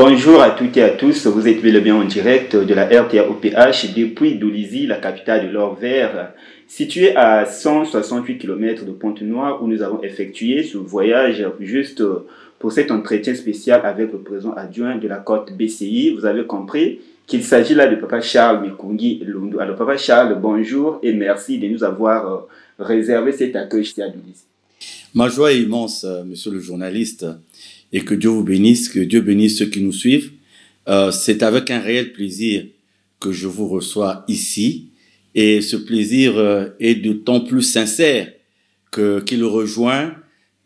Bonjour à toutes et à tous, vous êtes bel et bien en direct de la RTA OPH depuis Doulizy, la capitale de l'or vert, située à 168 km de Pointe-Noire où nous avons effectué ce voyage juste pour cet entretien spécial avec le président adjoint de la côte BCI. Vous avez compris qu'il s'agit là de Papa Charles Mikungi Lundu. Alors Papa Charles, bonjour et merci de nous avoir réservé cet accueil ici à Doulizy. Ma joie est immense, monsieur le journaliste, et que Dieu vous bénisse, que Dieu bénisse ceux qui nous suivent. C'est avec un réel plaisir que je vous reçois ici, et ce plaisir est d'autant plus sincère qu'il rejoint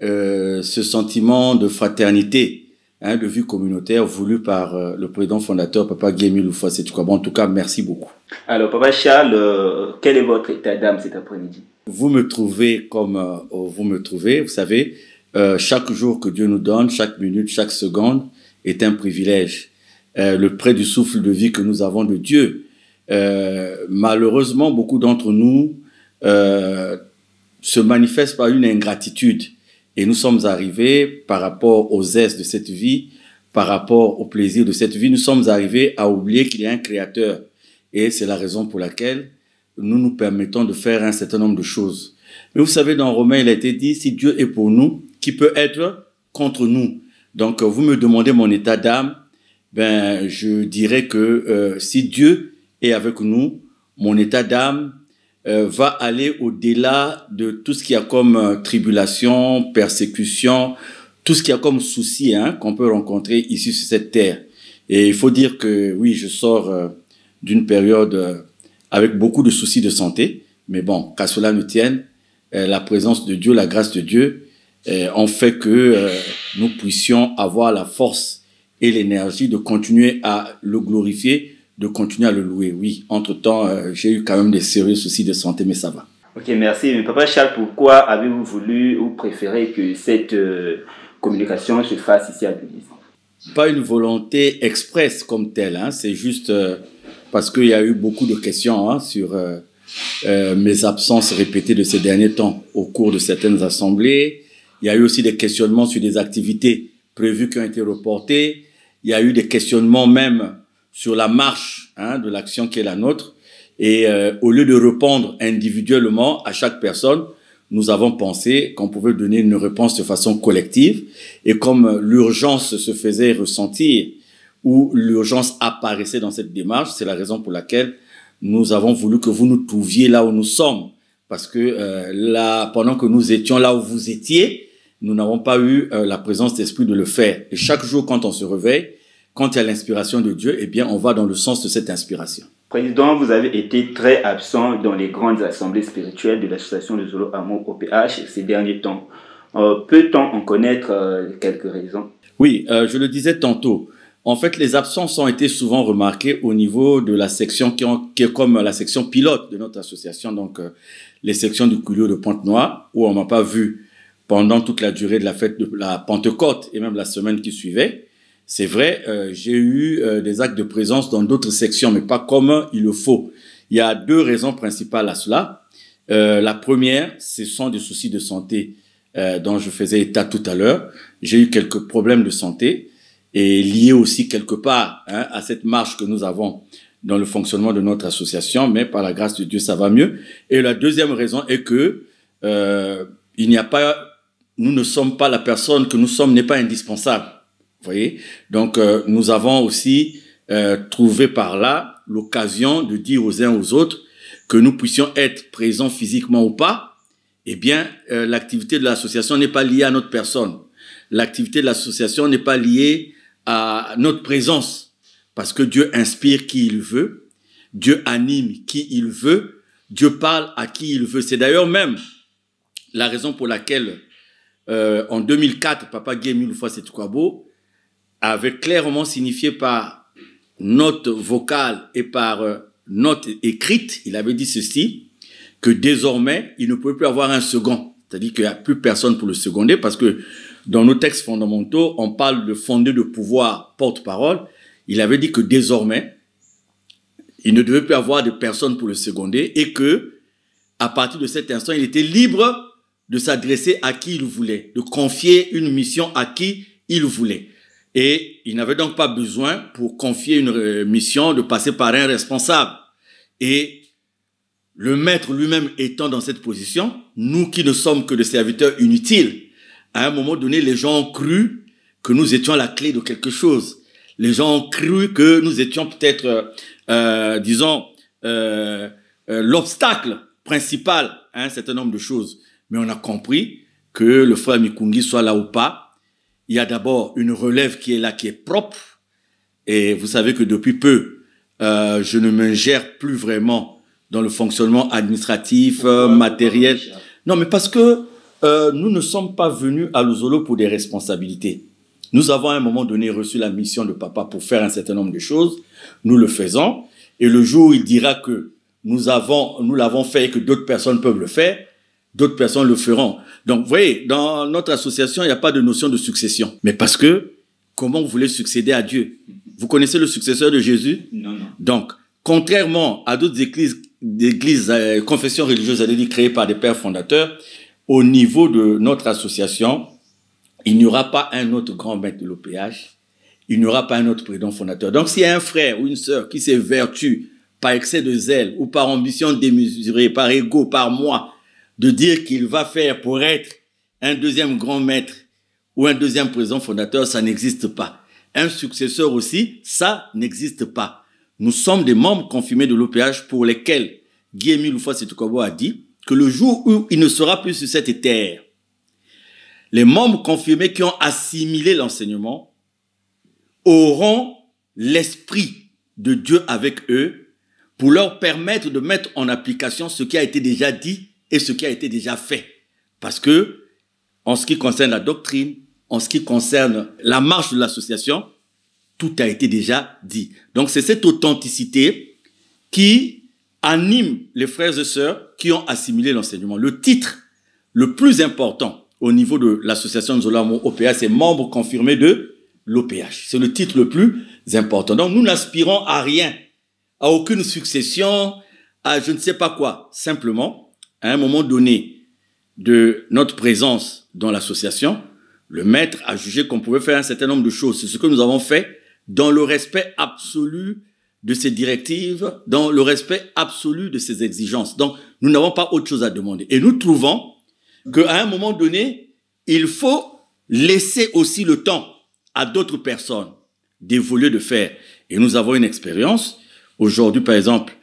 ce sentiment de fraternité, de vie communautaire voulu par le président fondateur, Papa Guémy Loufa-Setukwabo. En tout cas, merci beaucoup. Alors, Papa Charles, quel est votre état d'âme cet après-midi? Vous me trouvez comme vous me trouvez, vous savez, chaque jour que Dieu nous donne, chaque minute, chaque seconde est un privilège. Le prêt du souffle de vie que nous avons de Dieu. Malheureusement, beaucoup d'entre nous se manifestent par une ingratitude. Et nous sommes arrivés, par rapport aux aises de cette vie, par rapport au plaisir de cette vie, nous sommes arrivés à oublier qu'il y a un créateur. Et c'est la raison pour laquelle nous nous permettons de faire un certain nombre de choses. Mais vous savez, dans Romains, il a été dit, si Dieu est pour nous, qui peut être contre nous? Donc, vous me demandez mon état d'âme, ben, je dirais que si Dieu est avec nous, mon état d'âme va aller au-delà de tout ce qu'il y a comme tribulation, persécution, tout ce qu'il y a comme souci qu'on peut rencontrer ici sur cette terre. Et il faut dire que, oui, je sors d'une période avec beaucoup de soucis de santé, mais bon, qu'à cela ne tienne, la présence de Dieu, la grâce de Dieu, ont fait que nous puissions avoir la force et l'énergie de continuer à le glorifier, de continuer à le louer. Oui, entre-temps, j'ai eu quand même des sérieux soucis de santé, mais ça va. Ok, merci. Mais Papa Charles, pourquoi avez-vous voulu ou préféré que cette communication se fasse ici à Doulizy? Pas une volonté expresse comme telle, c'est juste parce qu'il y a eu beaucoup de questions sur mes absences répétées de ces derniers temps au cours de certaines assemblées. Il y a eu aussi des questionnements sur des activités prévues qui ont été reportées. Il y a eu des questionnements même sur la marche de l'action qui est la nôtre. Et au lieu de répondre individuellement à chaque personne, nous avons pensé qu'on pouvait donner une réponse de façon collective. Et comme l'urgence se faisait ressentir ou l'urgence apparaissait dans cette démarche, c'est la raison pour laquelle nous avons voulu que vous nous trouviez là où nous sommes. Parce que là, pendant que nous étions là où vous étiez, nous n'avons pas eu la présence d'esprit de le faire. Et chaque jour, quand on se réveille, quand il y a l'inspiration de Dieu, eh bien, on va dans le sens de cette inspiration. Président, vous avez été très absent dans les grandes assemblées spirituelles de l'association de Zolo Amour OPH ces derniers temps. Peut-on en connaître quelques raisons? Oui, je le disais tantôt. En fait, les absences ont été souvent remarquées au niveau de la section qui est comme la section pilote de notre association, donc les sections du Culio de Pointe-Noire, où on m'a pas vu pendant toute la durée de la fête de la Pentecôte et même la semaine qui suivait. C'est vrai, j'ai eu des actes de présence dans d'autres sections, mais pas comme il le faut. Il y a deux raisons principales à cela. La première, ce sont des soucis de santé dont je faisais état tout à l'heure. J'ai eu quelques problèmes de santé et liés aussi quelque part à cette marche que nous avons dans le fonctionnement de notre association, mais par la grâce de Dieu, ça va mieux. Et la deuxième raison est que il n'y a pas, nous ne sommes pas la personne que nous sommes n'est pas indispensable. Vous voyez? Donc, nous avons aussi trouvé par là l'occasion de dire aux uns aux autres que nous puissions être présents physiquement ou pas. Eh bien, l'activité de l'association n'est pas liée à notre personne. L'activité de l'association n'est pas liée à notre présence. Parce que Dieu inspire qui il veut. Dieu anime qui il veut. Dieu parle à qui il veut. C'est d'ailleurs même la raison pour laquelle, en 2004, Papa Guémy Loufa-Setukwabo avait clairement signifié par note vocale et par note écrite, il avait dit ceci, que désormais, il ne pouvait plus avoir un second. C'est-à-dire qu'il n'y a plus personne pour le seconder parce que dans nos textes fondamentaux, on parle de fondé de pouvoir porte-parole. Il avait dit que désormais, il ne devait plus avoir de personne pour le seconder et que, à partir de cet instant, il était libre de s'adresser à qui il voulait, de confier une mission à qui il voulait. Et il n'avait donc pas besoin, pour confier une mission, de passer par un responsable. Et le maître lui-même étant dans cette position, nous qui ne sommes que des serviteurs inutiles, à un moment donné, les gens ont cru que nous étions la clé de quelque chose. Les gens ont cru que nous étions peut-être, l'obstacle principal à un certain nombre de choses. Mais on a compris que le frère Mikungi soit là ou pas, il y a d'abord une relève qui est là, qui est propre. Et vous savez que depuis peu, je ne m'ingère plus vraiment dans le fonctionnement administratif, matériel. Non, mais parce que nous ne sommes pas venus à Luzolo pour des responsabilités. Nous avons à un moment donné reçu la mission de papa pour faire un certain nombre de choses. Nous le faisons. Et le jour où il dira que nous l'avons fait et que d'autres personnes peuvent le faire, d'autres personnes le feront. Donc, vous voyez, dans notre association, il n'y a pas de notion de succession. Mais parce que, comment vous voulez succéder à Dieu? Vous connaissez le successeur de Jésus? Non. Donc, contrairement à d'autres églises, confessions religieuses, c'est-à-dire créées par des pères fondateurs, au niveau de notre association, il n'y aura pas un autre grand maître de l'OPH, il n'y aura pas un autre président fondateur. Donc, s'il y a un frère ou une sœur qui s'évertue par excès de zèle ou par ambition démesurée, par ego, par moi, de dire qu'il va faire pour être un deuxième grand maître ou un deuxième président fondateur, ça n'existe pas. Un successeur aussi, ça n'existe pas. Nous sommes des membres confirmés de l'OPH pour lesquels Guy-Émile Houphouët-Sétoukouabo a dit que le jour où il ne sera plus sur cette terre, les membres confirmés qui ont assimilé l'enseignement auront l'esprit de Dieu avec eux pour leur permettre de mettre en application ce qui a été déjà dit et ce qui a été déjà fait. Parce que, en ce qui concerne la doctrine, en ce qui concerne la marche de l'association, tout a été déjà dit. Donc, c'est cette authenticité qui anime les frères et sœurs qui ont assimilé l'enseignement. Le titre le plus important au niveau de l'association Nzolamo OPH, c'est membre confirmé de l'OPH. C'est le titre le plus important. Donc, nous n'aspirons à rien, à aucune succession, à je ne sais pas quoi. Simplement, à un moment donné de notre présence dans l'association, le maître a jugé qu'on pouvait faire un certain nombre de choses. C'est ce que nous avons fait dans le respect absolu de ses directives, dans le respect absolu de ses exigences. Donc, nous n'avons pas autre chose à demander. Et nous trouvons qu'à un moment donné, il faut laisser aussi le temps à d'autres personnes d'évoluer, de faire. Et nous avons une expérience. Aujourd'hui, par exemple,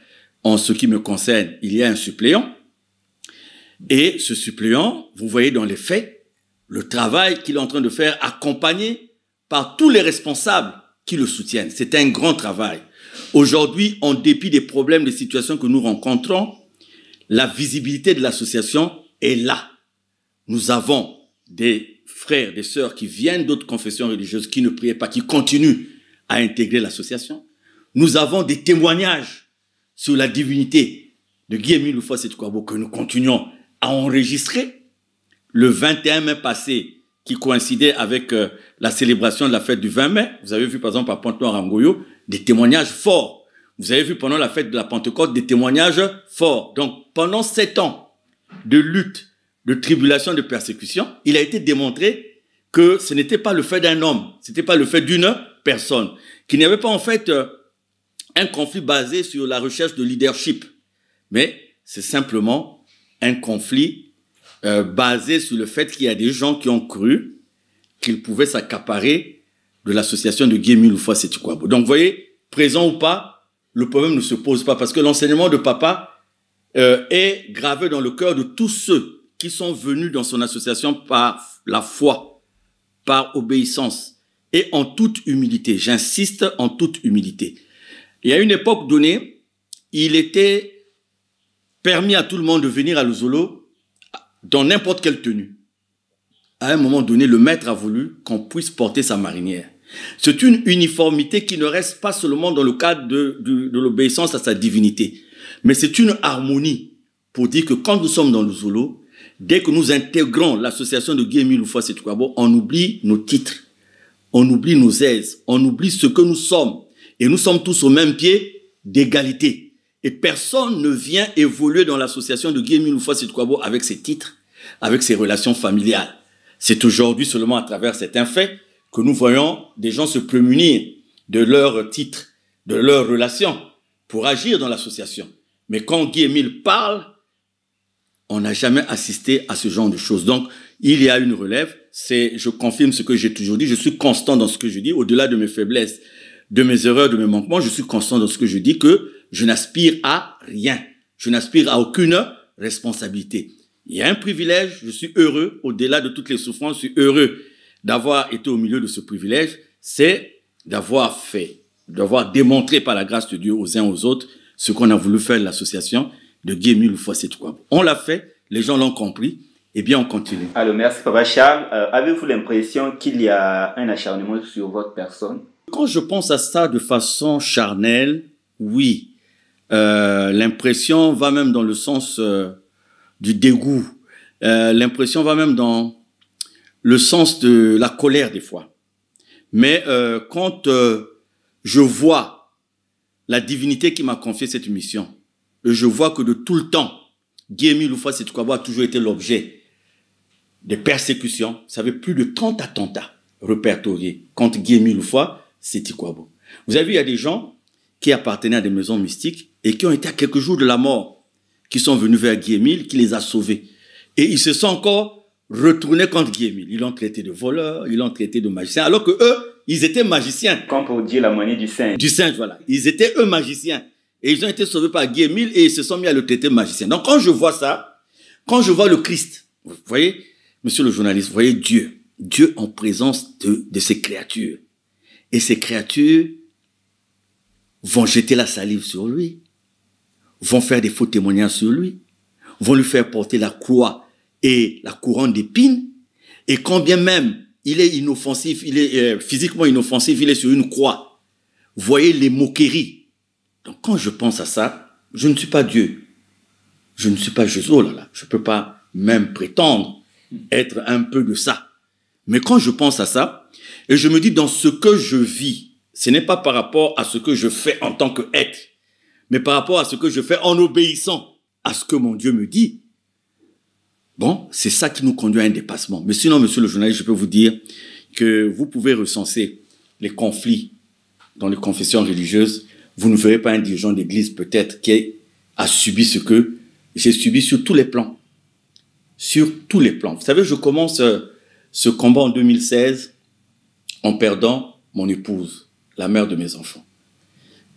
en ce qui me concerne, il y a un suppléant. Et ce suppléant, vous voyez dans les faits, le travail qu'il est en train de faire, accompagné par tous les responsables qui le soutiennent. C'est un grand travail. Aujourd'hui, en dépit des problèmes, des situations que nous rencontrons, la visibilité de l'association est là. Nous avons des frères, des sœurs qui viennent d'autres confessions religieuses, qui ne priaient pas, qui continuent à intégrer l'association. Nous avons des témoignages sur la divinité de Guy-Émile Houphouët-Sétoukouabo que nous continuons à enregistrer. Le 21 mai passé, qui coïncidait avec la célébration de la fête du 20 mai, vous avez vu par exemple à Pointe-Noire à Ngoyo, des témoignages forts. Vous avez vu pendant la fête de la Pentecôte des témoignages forts. Donc pendant 7 ans de lutte, de tribulation, de persécution, il a été démontré que ce n'était pas le fait d'un homme, ce n'était pas le fait d'une personne, qu'il n'y avait pas en fait un conflit basé sur la recherche de leadership, mais c'est simplement un conflit basé sur le fait qu'il y a des gens qui ont cru qu'ils pouvaient s'accaparer de l'association de Guy-Émile Houphouët-Sétoukouabo. Donc vous voyez, présent ou pas, le problème ne se pose pas parce que l'enseignement de papa est gravé dans le cœur de tous ceux qui sont venus dans son association par la foi, par obéissance et en toute humilité. J'insiste, en toute humilité. Et à une époque donnée, il était permis à tout le monde de venir à Luzolo dans n'importe quelle tenue. À un moment donné, le maître a voulu qu'on puisse porter sa marinière. C'est une uniformité qui ne reste pas seulement dans le cadre de l'obéissance à sa divinité, mais c'est une harmonie pour dire que quand nous sommes dans Luzolo, dès que nous intégrons l'association de Guy-Émile Houphouët-Sétoukouabo, on oublie nos titres, on oublie nos aises, on oublie ce que nous sommes. Et nous sommes tous au même pied d'égalité. Et personne ne vient évoluer dans l'association de Guy-Émile Houphouët-Sétoukouabo avec ses titres, avec ses relations familiales. C'est aujourd'hui seulement à travers certains faits que nous voyons des gens se prémunir de leur titre, de leur relation pour agir dans l'association. Mais quand Guy-Émile parle, on n'a jamais assisté à ce genre de choses. Donc, il y a une relève. Je confirme ce que j'ai toujours dit. Je suis constant dans ce que je dis, au-delà de mes faiblesses, de mes erreurs, de mes manquements. Je suis constant dans ce que je dis, que je n'aspire à rien. Je n'aspire à aucune responsabilité. Il y a un privilège. Je suis heureux, au-delà de toutes les souffrances. Je suis heureux d'avoir été au milieu de ce privilège. C'est d'avoir démontré par la grâce de Dieu aux uns aux autres ce qu'on a voulu faire de l'association de Guy-Émile Loufoua-Sétoukwabo. On l'a fait, les gens l'ont compris, et bien on continue. Alors merci Papa Charles. Avez-vous l'impression qu'il y a un acharnement sur votre personne? Quand je pense à ça de façon charnelle, oui. L'impression va même dans le sens du dégoût. L'impression va même dans le sens de la colère des fois. Mais quand je vois la divinité qui m'a confié cette mission, et je vois que de tout le temps, Guy-Émile Loufoua-Sétoukwabo a toujours été l'objet des persécutions. Vous savez, plus de 30 attentats répertoriés contre Guy-Émile Loufoua-Sétoukwabo. Vous avez vu, il y a des gens qui appartenaient à des maisons mystiques et qui ont été à quelques jours de la mort, qui sont venus vers Guy-Émile, qui les a sauvés. Et ils se sont encore retournés contre Guy-Émile. Ils l'ont traité de voleur, ils l'ont traité de magicien, alors que eux, ils étaient magiciens. Comme pour dire la monnaie du singe. Du singe, voilà. Ils étaient eux magiciens. Et ils ont été sauvés par Guy-Émile et ils se sont mis à le traiter magicien. Donc quand je vois ça, quand je vois le Christ, vous voyez, monsieur le journaliste, vous voyez Dieu en présence de ces créatures. Et ces créatures vont jeter la salive sur lui, vont faire des faux témoignages sur lui, vont lui faire porter la croix et la couronne d'épines. Et quand bien même il est inoffensif, il est physiquement inoffensif, il est sur une croix. Vous voyez les moqueries. Donc quand je pense à ça, je ne suis pas Dieu. Je ne suis pas Jésus. Oh là là, je ne peux pas même prétendre être un peu de ça. Mais quand je pense à ça, et je me dis dans ce que je vis, ce n'est pas par rapport à ce que je fais en tant qu'être, mais par rapport à ce que je fais en obéissant à ce que mon Dieu me dit. Bon, c'est ça qui nous conduit à un dépassement. Mais sinon, monsieur le journaliste, je peux vous dire que vous pouvez recenser les conflits dans les confessions religieuses. Vous ne verrez pas un dirigeant d'église peut-être qui a subi ce que j'ai subi sur tous les plans. Sur tous les plans. Vous savez, je commence ce combat en 2016 en perdant mon épouse, la mère de mes enfants,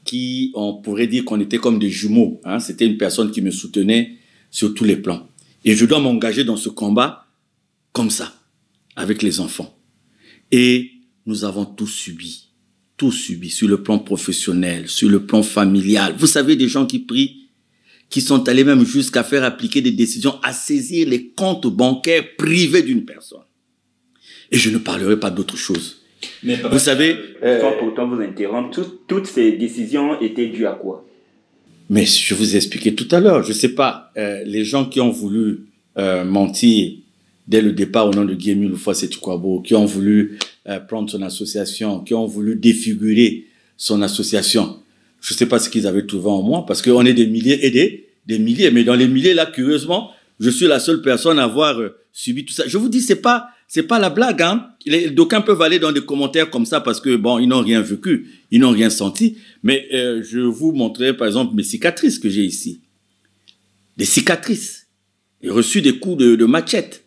qui, on pourrait dire qu'on était comme des jumeaux. Hein. C'était une personne qui me soutenait sur tous les plans. Et je dois m'engager dans ce combat comme ça, avec les enfants. Et nous avons tout subi sur le plan professionnel, sur le plan familial. Vous savez, des gens qui prient, qui sont allés même jusqu'à faire appliquer des décisions, à saisir les comptes bancaires privés d'une personne. Et je ne parlerai pas d'autre chose. Mais vous savez... sans pourtant vous interrompre, toutes ces décisions étaient dues à quoi? Mais je vous ai expliqué tout à l'heure, je ne sais pas, les gens qui ont voulu mentir dès le départ au nom de Guy-Émile Loufoua-Sétoukwabo, qui ont voulu prendre son association, qui ont voulu défigurer son association. Je ne sais pas ce qu'ils avaient trouvé en moi, parce qu'on est des milliers et des milliers. Mais dans les milliers, là, curieusement, je suis la seule personne à avoir subi tout ça. Je vous dis, c'est pas la blague, hein. D'aucuns peuvent aller dans des commentaires comme ça parce que, bon, ils n'ont rien vécu, ils n'ont rien senti. Mais je vous montrerai, par exemple, mes cicatrices que j'ai ici. Des cicatrices. J'ai reçu des coups de machette.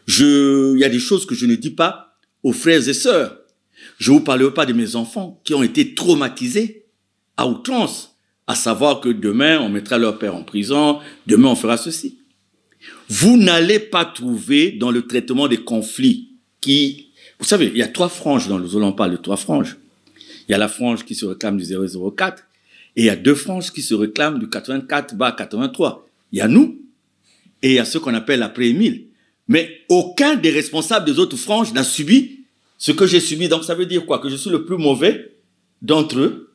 Il y a des choses que je ne dis pas aux frères et sœurs. Je ne vous parlerai pas de mes enfants qui ont été traumatisés à outrance, à savoir que demain, on mettra leur père en prison, demain, on fera ceci. Vous n'allez pas trouver dans le traitement des conflits vous savez, il y a 3 franges dans le Zola, on parle de 3 franges. Il y a la frange qui se réclame du 004 et il y a 2 franges qui se réclament du 84-83. Il y a nous et il y a ceux qu'on appelle après-Émile. Mais aucun des responsables des autres franges n'a subi ce que j'ai subi. Donc ça veut dire quoi? Que je suis le plus mauvais d'entre eux.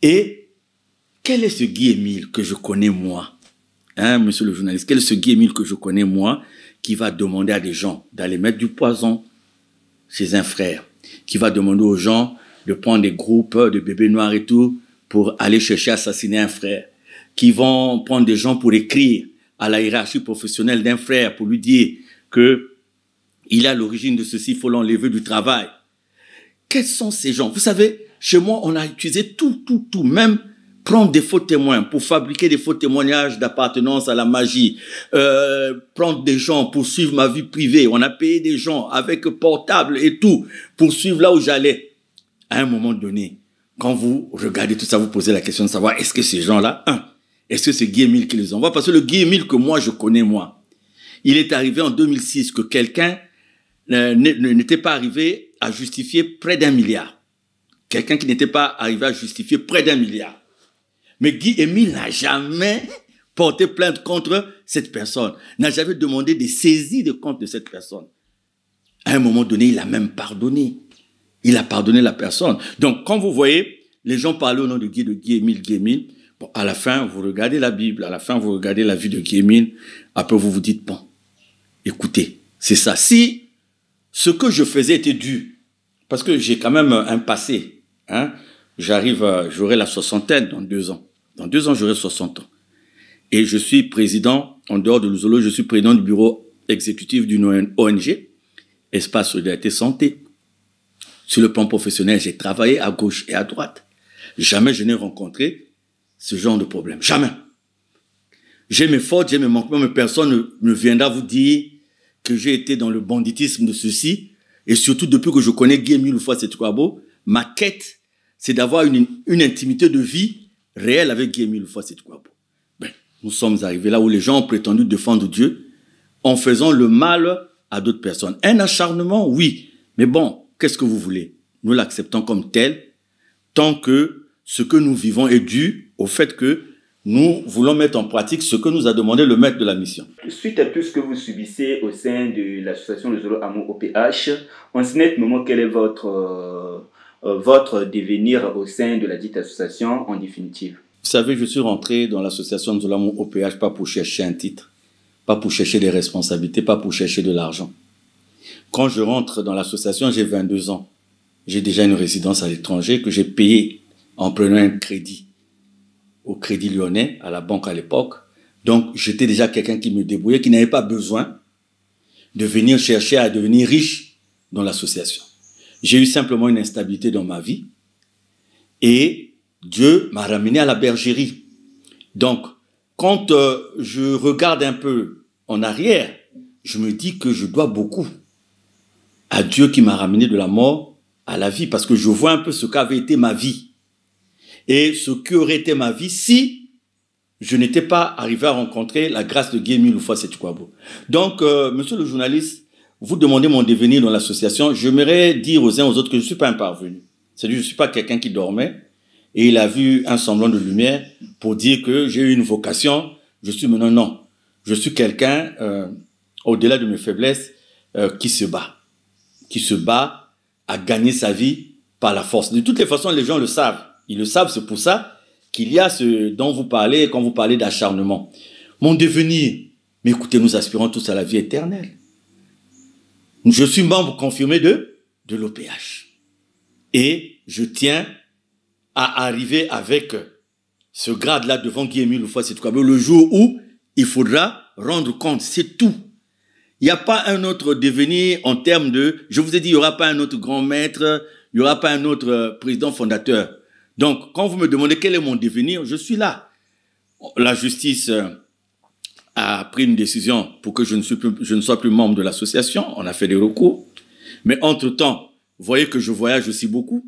Et quel est ce Guy-Émile que je connais moi? Hein, monsieur le journaliste, quel est ce Guy-Émile que je connais moi qui va demander à des gens d'aller mettre du poison chez un frère, qui va demander aux gens de prendre des groupes de bébés noirs et tout pour aller chercher à assassiner un frère, qui vont prendre des gens pour écrire à la hiérarchie professionnelle d'un frère pour lui dire que Il est à l'origine de ceci, il faut l'enlever du travail. Quels sont ces gens? Vous savez, chez moi, on a utilisé tout, même prendre des faux témoins pour fabriquer des faux témoignages d'appartenance à la magie, prendre des gens pour suivre ma vie privée. On a payé des gens avec portable et tout pour suivre là où j'allais. À un moment donné, quand vous regardez tout ça, vous posez la question de savoir est-ce que ces gens-là, est-ce que c'est Guy Émile qui les envoie? Parce que le Guy Émile que moi je connais, moi, il est arrivé en 2006 que quelqu'un n'était pas arrivé à justifier près d'1 milliard. Quelqu'un qui n'était pas arrivé à justifier près d'1 milliard. Mais Guy Émile n'a jamais porté plainte contre cette personne, n'a jamais demandé des saisies de compte de cette personne. À un moment donné, il a même pardonné. Il a pardonné la personne. Donc, quand vous voyez les gens parler au nom de Guy Émile, bon, à la fin, vous regardez la Bible, à la fin, vous regardez la vie de Guy Émile, après vous vous dites, bon, écoutez, c'est ça. Si ce que je faisais était dû, parce que j'ai quand même un passé, j'aurai la soixantaine dans 2 ans. Dans 2 ans, j'aurai 60 ans. Et je suis président, en dehors de l'Ouzolo, je suis président du bureau exécutif d'une ONG, Espace Solidarité Santé. Sur le plan professionnel, j'ai travaillé à gauche et à droite. Jamais je n'ai rencontré ce genre de problème. Jamais. J'ai mes fautes, j'ai mes manquements, mais personne ne viendra vous dire que j'ai été dans le banditisme de ceci. Et surtout, depuis que je connais Guy Émile Houphouët-Sétouabo, ma quête, c'est d'avoir une intimité de vie réelle avec Guy Émile Houphouët-Sétouabo. Nous sommes arrivés là où les gens ont prétendu défendre Dieu en faisant le mal à d'autres personnes. Un acharnement, oui. Mais bon, qu'est-ce que vous voulez? Nous l'acceptons comme tel, tant que ce que nous vivons est dû au fait que nous voulons mettre en pratique ce que nous a demandé le maître de la mission. Suite à tout ce que vous subissez au sein de l'association de Zolo Amour OPH, en ce net moment, quel est votre devenir au sein de la dite association en définitive? Vous savez, je suis rentré dans l'association de Zolo Amour OPH pas pour chercher un titre, pas pour chercher des responsabilités, pas pour chercher de l'argent. Quand je rentre dans l'association, j'ai 22 ans. J'ai déjà une résidence à l'étranger que j'ai payée en prenant un crédit au Crédit Lyonnais, à la banque à l'époque. Donc, j'étais déjà quelqu'un qui me débrouillait, qui n'avait pas besoin de venir chercher à devenir riche dans l'association. J'ai eu simplement une instabilité dans ma vie et Dieu m'a ramené à la bergerie. Donc, quand je regarde un peu en arrière, je me dis que je dois beaucoup à Dieu qui m'a ramené de la mort à la vie, parce que je vois un peu ce qu'avait été ma vie et ce qu'aurait été ma vie si je n'étais pas arrivé à rencontrer la grâce de Guy Émile Houphouët-Sétouabo. Donc, monsieur le journaliste, vous demandez mon devenir dans l'association. J'aimerais dire aux uns aux autres que je ne suis pas un parvenu. C'est-à-dire, je ne suis pas quelqu'un qui dormait et il a vu un semblant de lumière pour dire que j'ai eu une vocation. Je suis maintenant, non. Je suis quelqu'un, au-delà de mes faiblesses, qui se bat à gagner sa vie par la force. De toutes les façons, les gens le savent. Ils le savent, c'est pour ça qu'il y a ce dont vous parlez quand vous parlez d'acharnement. Mon devenir, mais écoutez, nous aspirons tous à la vie éternelle. Je suis membre confirmé de l'OPH. Et je tiens à arriver avec ce grade-là devant Guy Émile Houphouët-Sétouabo le jour où il faudra rendre compte, c'est tout. Il n'y a pas un autre devenir en termes de... Je vous ai dit, il n'y aura pas un autre grand maître, il n'y aura pas un autre président fondateur. Donc, quand vous me demandez quel est mon devenir, je suis là. La justice a pris une décision pour que je ne sois plus membre de l'association. On a fait des recours. Mais entre-temps, vous voyez que je voyage aussi beaucoup.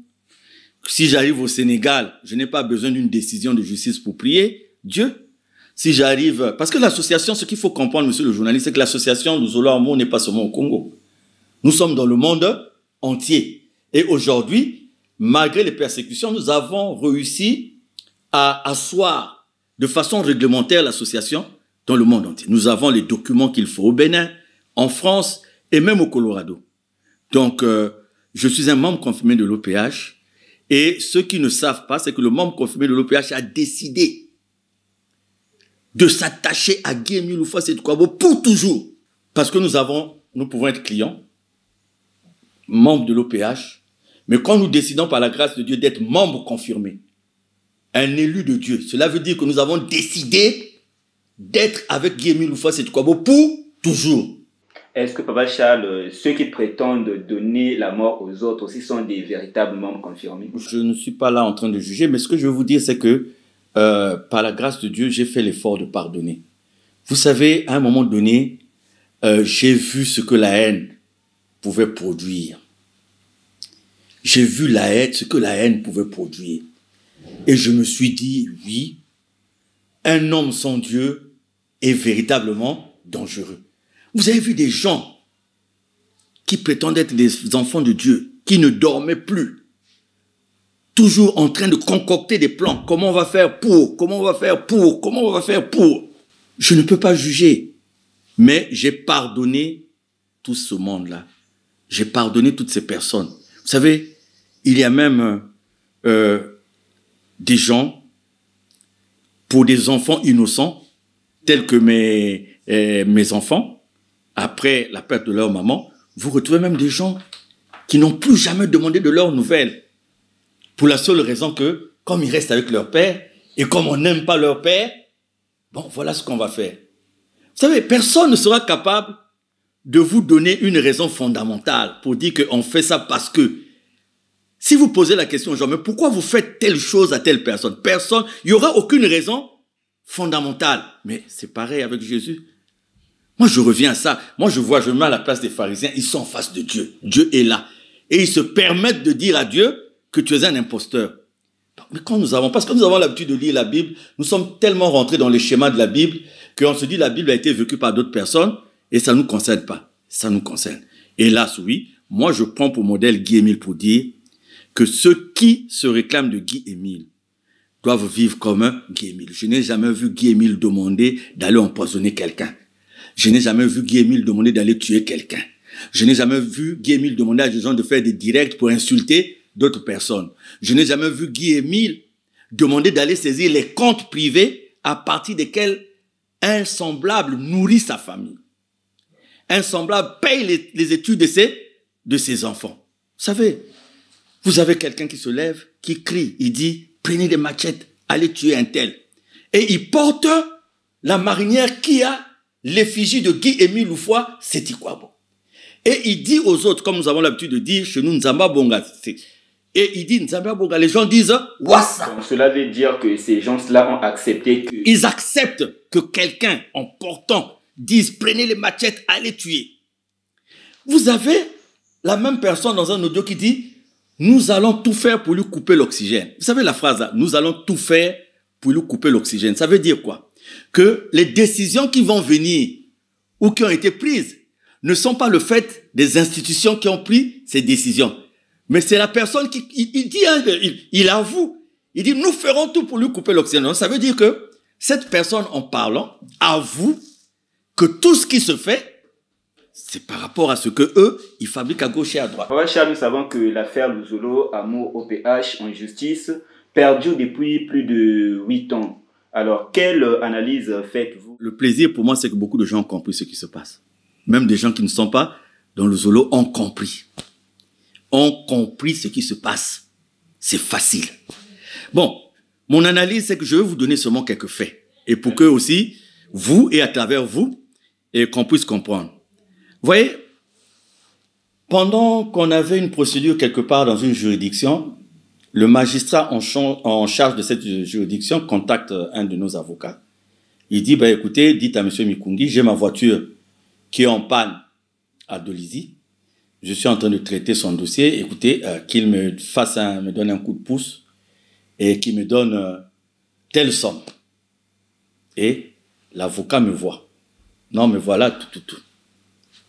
Si j'arrive au Sénégal, je n'ai pas besoin d'une décision de justice pour prier Dieu. Si j'arrive... Parce que l'association, ce qu'il faut comprendre, monsieur le journaliste, c'est que l'association de Zolo Amour n'est pas seulement au Congo. Nous sommes dans le monde entier. Et aujourd'hui, malgré les persécutions, nous avons réussi à asseoir de façon réglementaire l'association dans le monde entier. Nous avons les documents qu'il faut au Bénin, en France et même au Colorado. Donc, je suis un membre confirmé de l'OPH. Et ceux qui ne savent pas, c'est que le membre confirmé de l'OPH a décidé de s'attacher à Guy Émile Houphouët-Sétouabo pour toujours. Parce que nous pouvons être clients, membres de l'OPH, mais quand nous décidons par la grâce de Dieu d'être membres confirmés, un élu de Dieu, cela veut dire que nous avons décidé d'être avec Guy Émile Houphouët-Sétouabo pour toujours. Est-ce que, Papa Charles, ceux qui prétendent donner la mort aux autres aussi sont des véritables membres confirmés? Je ne suis pas là en train de juger, mais ce que je veux vous dire, c'est que par la grâce de Dieu, j'ai fait l'effort de pardonner. Vous savez, à un moment donné, j'ai vu ce que la haine pouvait produire. J'ai vu la haine, ce que la haine pouvait produire. Et je me suis dit, oui, un homme sans Dieu est véritablement dangereux. Vous avez vu des gens qui prétendent être des enfants de Dieu, qui ne dormaient plus, toujours en train de concocter des plans. Comment on va faire pour? Comment on va faire pour? Comment on va faire pour? Je ne peux pas juger, mais j'ai pardonné tout ce monde-là. J'ai pardonné toutes ces personnes. Vous savez, il y a même des gens, pour des enfants innocents, tels que mes enfants, après la perte de leur maman, vous retrouvez même des gens qui n'ont plus jamais demandé de leurs nouvelles. Pour la seule raison que, comme ils restent avec leur père, et comme on n'aime pas leur père, bon, voilà ce qu'on va faire. Vous savez, personne ne sera capable de vous donner une raison fondamentale pour dire qu'on fait ça parce que. Si vous posez la question, genre, mais pourquoi vous faites telle chose à telle personne? Personne, il n'y aura aucune raison fondamentale. Mais c'est pareil avec Jésus. Moi, je reviens à ça. Moi, je me mets à la place des pharisiens. Ils sont en face de Dieu. Dieu est là. Et ils se permettent de dire à Dieu que tu es un imposteur. Mais quand parce que nous avons l'habitude de lire la Bible, nous sommes tellement rentrés dans les schémas de la Bible qu'on se dit la Bible a été vécue par d'autres personnes et ça ne nous concerne pas. Ça nous concerne. Hélas, oui. Moi, je prends pour modèle Guy-Émile pour dire que ceux qui se réclament de Guy-Émile doivent vivre comme un Guy-Émile. Je n'ai jamais vu Guy-Émile demander d'aller empoisonner quelqu'un. Je n'ai jamais vu Guy-Émile demander d'aller tuer quelqu'un. Je n'ai jamais vu Guy-Émile demander à des gens de faire des directs pour insulter d'autres personnes. Je n'ai jamais vu Guy-Émile demander d'aller saisir les comptes privés à partir desquels un semblable nourrit sa famille. Un semblable paye les études de ses enfants. Vous savez, vous avez quelqu'un qui se lève, qui crie, il dit, prenez des machettes, allez tuer un tel. Et il porte la marinière qui a l'effigie de Guy-Émile Loufoy, c'est Ikwabo. Et il dit aux autres, comme nous avons l'habitude de dire chez nous, Nzamba Bonga. Et il dit Nzamba Bonga, les gens disent Wassa. Donc, cela veut dire que ces gens-là ont accepté que... Ils acceptent que quelqu'un, en portant, dise, prenez les machettes, allez tuer. Vous avez la même personne dans un audio qui dit, nous allons tout faire pour lui couper l'oxygène. Vous savez la phrase là, nous allons tout faire pour lui couper l'oxygène. Ça veut dire quoi? Que les décisions qui vont venir ou qui ont été prises ne sont pas le fait des institutions qui ont pris ces décisions. Mais c'est la personne qui il dit, hein, il avoue, il dit, nous ferons tout pour lui couper l'oxygène. Donc, ça veut dire que cette personne, en parlant, avoue que tout ce qui se fait, c'est par rapport à ce que eux, ils fabriquent à gauche et à droite. Papa Charles, nous savons que l'affaire Luzolo, Amour OPH en justice, perdure depuis plus de 8 ans. Alors, quelle analyse faites-vous? Le plaisir pour moi, c'est que beaucoup de gens ont compris ce qui se passe. Même des gens qui ne sont pas dans Luzolo ont compris. Ont compris ce qui se passe. C'est facile. Bon, mon analyse, c'est que je vais vous donner seulement quelques faits. Et pour que aussi, vous et à travers vous, et qu'on puisse comprendre. Vous voyez, pendant qu'on avait une procédure quelque part dans une juridiction, le magistrat en charge de cette juridiction contacte un de nos avocats. Il dit, bah, écoutez, dites à M. Mikungi, j'ai ma voiture qui est en panne à Dolisie. Je suis en train de traiter son dossier. Écoutez, qu'il me donne un coup de pouce et qu'il me donne telle somme. Et l'avocat me voit. Non, mais voilà, tout.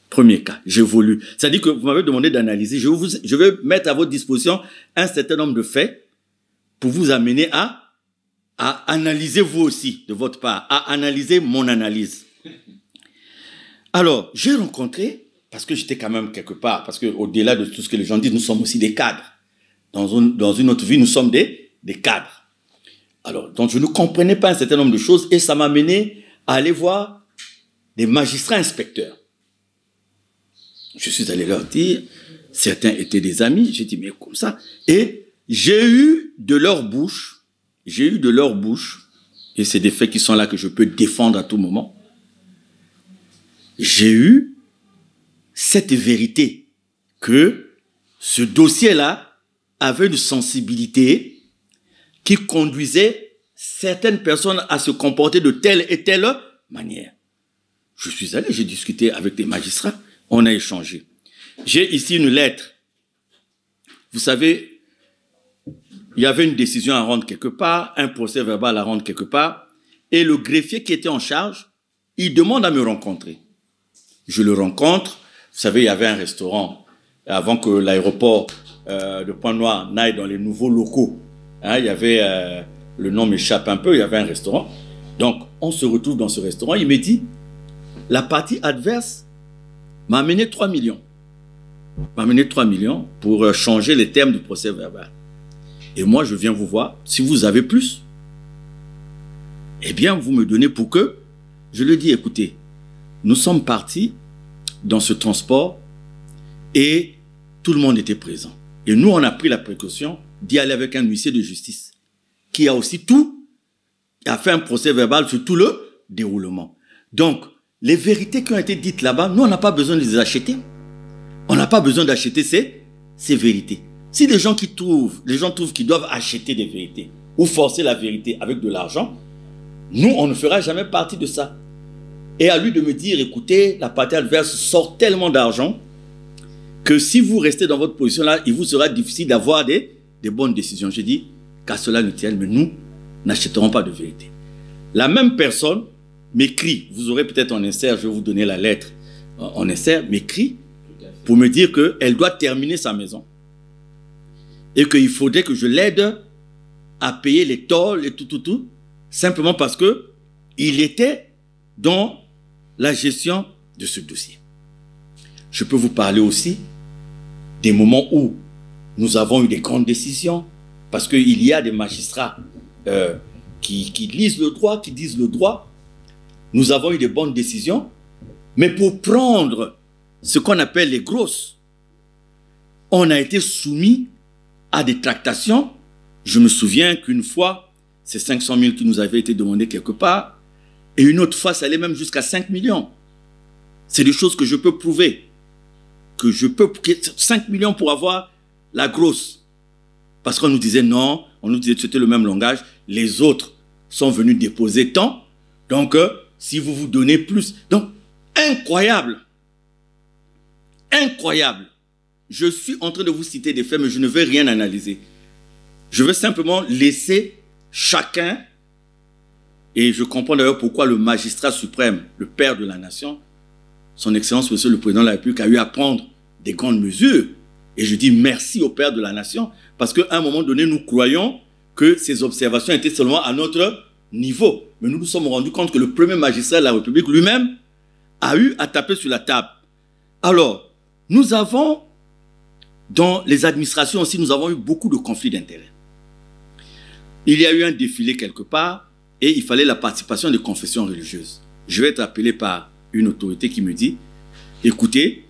Premier cas, j'ai voulu. C'est-à-dire que vous m'avez demandé d'analyser. Je vais mettre à votre disposition un certain nombre de faits pour vous amener à analyser vous aussi, de votre part, à analyser mon analyse. Alors, j'ai rencontré, parce que j'étais quand même quelque part, parce qu'au-delà de tout ce que les gens disent, nous sommes aussi des cadres. Dans une autre vie, nous sommes des cadres. Alors, donc je ne comprenais pas un certain nombre de choses et ça m'a mené à aller voir des magistrats inspecteurs. Je suis allé leur dire, certains étaient des amis, j'ai dit, mais comme ça. Et j'ai eu de leur bouche, et c'est des faits qui sont là que je peux défendre à tout moment, j'ai eu cette vérité que ce dossier-là avait une sensibilité qui conduisait certaines personnes à se comporter de telle et telle manière. Je suis allé, j'ai discuté avec des magistrats, on a échangé. J'ai ici une lettre. Vous savez, il y avait une décision à rendre quelque part, un procès verbal à rendre quelque part, et le greffier qui était en charge, il demande à me rencontrer. Je le rencontre. Vous savez, il y avait un restaurant avant que l'aéroport de Pointe-Noire n'aille dans les nouveaux locaux. Hein, il y avait, le nom m'échappe un peu, il y avait un restaurant. Donc, on se retrouve dans ce restaurant. Il me dit, la partie adverse m'a amené 3 millions. M'a amené 3 millions pour changer les termes du procès verbal. Et moi, je viens vous voir. Si vous avez plus, eh bien, vous me donnez pour que... Je lui dis, écoutez, nous sommes partis dans ce transport et tout le monde était présent. Et nous, on a pris la précaution d'y aller avec un huissier de justice qui a aussi a fait un procès verbal sur tout le déroulement. Donc, les vérités qui ont été dites là-bas, nous, on n'a pas besoin de les acheter. On n'a pas besoin d'acheter ces vérités. Si les gens trouvent qu'ils doivent acheter des vérités ou forcer la vérité avec de l'argent, nous, on ne fera jamais partie de ça. Et à lui de me dire, écoutez, la partie adverse sort tellement d'argent que si vous restez dans votre position là, il vous sera difficile d'avoir des bonnes décisions. Je dis, qu'à cela ne tienne, mais nous n'achèterons pas de vérité. La même personne m'écrit, vous aurez peut-être en insert, je vais vous donner la lettre, en insert, m'écrit pour me dire qu'elle doit terminer sa maison. Et qu'il faudrait que je l'aide à payer les tolls et tout, simplement parce que il était dans la gestion de ce dossier. Je peux vous parler aussi des moments où nous avons eu des grandes décisions, parce qu'il y a des magistrats qui lisent le droit, qui disent le droit. Nous avons eu des bonnes décisions, mais pour prendre ce qu'on appelle les grosses, on a été soumis à des tractations. Je me souviens qu'une fois, c'est 500 000 qui nous avaient été demandés quelque part, et une autre fois, ça allait même jusqu'à 5 millions. C'est des choses que je peux prouver. Que je peux... 5 millions pour avoir la grosse. Parce qu'on nous disait non, on nous disait que c'était le même langage. Les autres sont venus déposer tant. Donc, si vous vous donnez plus... Donc, incroyable. Incroyable. Je suis en train de vous citer des faits, mais je ne vais rien analyser. Je veux simplement laisser chacun... Et je comprends d'ailleurs pourquoi le magistrat suprême, le père de la nation, son Excellence Monsieur le Président de la République, a eu à prendre des grandes mesures. Et je dis merci au père de la nation, parce qu'à un moment donné, nous croyons que ces observations étaient seulement à notre niveau. Mais nous nous sommes rendus compte que le premier magistrat de la République lui-même a eu à taper sur la table. Alors, nous avons, dans les administrations aussi, nous avons eu beaucoup de conflits d'intérêts. Il y a eu un défilé quelque part, et il fallait la participation des confessions religieuses. Je vais être appelé par une autorité qui me dit, écoutez,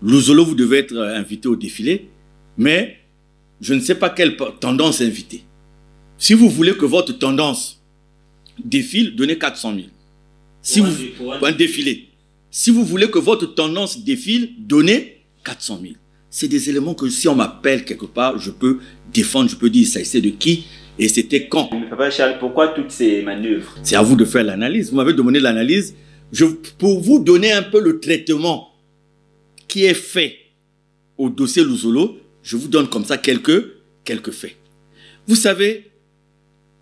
Louzolo, vous devez être invité au défilé, mais je ne sais pas quelle tendance inviter. Si vous voulez que votre tendance défile, donnez 400 000. Si pour un défilé. Si vous voulez que votre tendance défile, donnez 400 000. C'est des éléments que si on m'appelle quelque part, je peux défendre, je peux dire, ça c'est de qui et c'était quand. Mais Papa Charles, pourquoi toutes ces manœuvres? C'est à vous de faire l'analyse. Vous m'avez demandé l'analyse. Pour vous donner un peu le traitement qui est fait au dossier Louzolo, je vous donne comme ça quelques faits. Vous savez,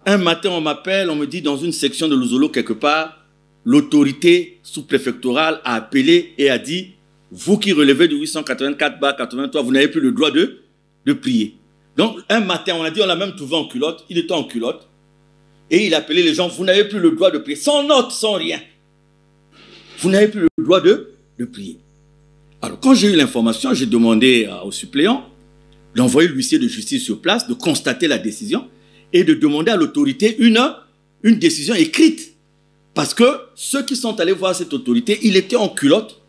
un matin on m'appelle, on me dit dans une section de Louzolo quelque part, l'autorité sous-préfectorale a appelé et a dit, vous qui relevez du 884/83, vous n'avez plus le droit de prier. Donc, un matin, on a dit, on l'a même trouvé en culotte. Il était en culotte. Et il appelait les gens, vous n'avez plus le droit de prier. Sans note, sans rien. Vous n'avez plus le droit de prier. Alors, quand j'ai eu l'information, j'ai demandé au suppléant d'envoyer l'huissier de justice sur place, de constater la décision et de demander à l'autorité une décision écrite. Parce que ceux qui sont allés voir cette autorité, il était en culotte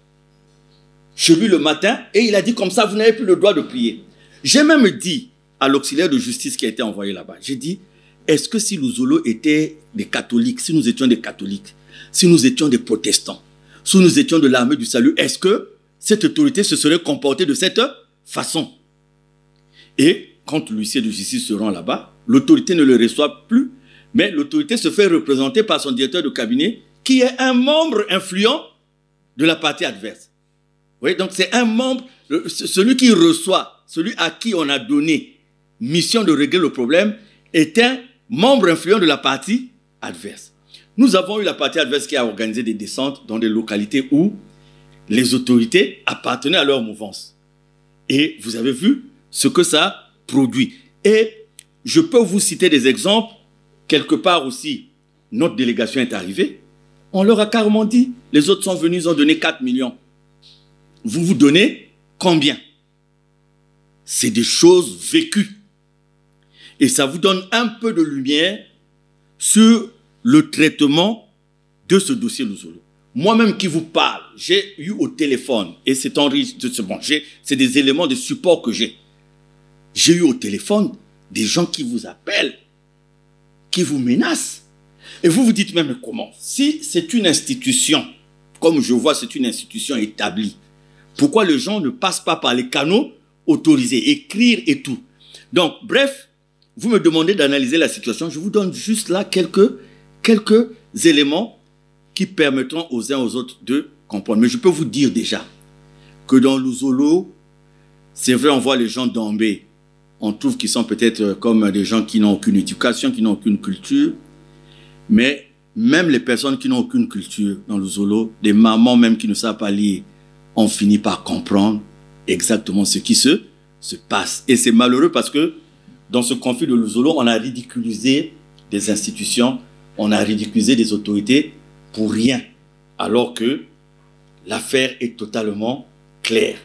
chez lui le matin et il a dit comme ça, vous n'avez plus le droit de prier. J'ai même dit à l'auxiliaire de justice qui a été envoyé là-bas, j'ai dit, est-ce que si Louzolo était des catholiques, si nous étions des catholiques, si nous étions des protestants, si nous étions de l'armée du salut, est-ce que cette autorité se serait comportée de cette façon. Et quand l'huissier de justice se rend là-bas, l'autorité ne le reçoit plus, mais l'autorité se fait représenter par son directeur de cabinet qui est un membre influent de la partie adverse. Vous voyez, donc c'est un membre, celui qui reçoit, celui à qui on a donné mission de régler le problème, est un membre influent de la partie adverse. Nous avons eu la partie adverse qui a organisé des descentes dans des localités où les autorités appartenaient à leur mouvance. Et vous avez vu ce que ça produit. Et je peux vous citer des exemples. Quelque part aussi, notre délégation est arrivée. On leur a carrément dit, les autres sont venus, ils ont donné 4 millions. Vous vous donnez combien? C'est des choses vécues. Et ça vous donne un peu de lumière sur le traitement de ce dossier Luzolo. Moi-même qui vous parle, j'ai eu au téléphone, et c'est bon, c'est des éléments de support que j'ai. J'ai eu au téléphone des gens qui vous appellent, qui vous menacent. Et vous vous dites même, mais comment? Si c'est une institution, comme je vois, c'est une institution établie, pourquoi les gens ne passent pas par les canaux autorisés, écrire et tout? Donc, bref, vous me demandez d'analyser la situation. Je vous donne juste là quelques éléments qui permettront aux uns aux autres de comprendre. Mais je peux vous dire déjà que dans Luzolo, c'est vrai, on voit les gens d'Ambé. On trouve qu'ils sont peut-être comme des gens qui n'ont aucune éducation, qui n'ont aucune culture. Mais même les personnes qui n'ont aucune culture dans Luzolo, des mamans même qui ne savent pas lire, ont fini par comprendre exactement ce qui se passe. Et c'est malheureux parce que dans ce conflit de Luzolo, on a ridiculisé des institutions, on a ridiculisé des autorités pour rien, alors que l'affaire est totalement claire.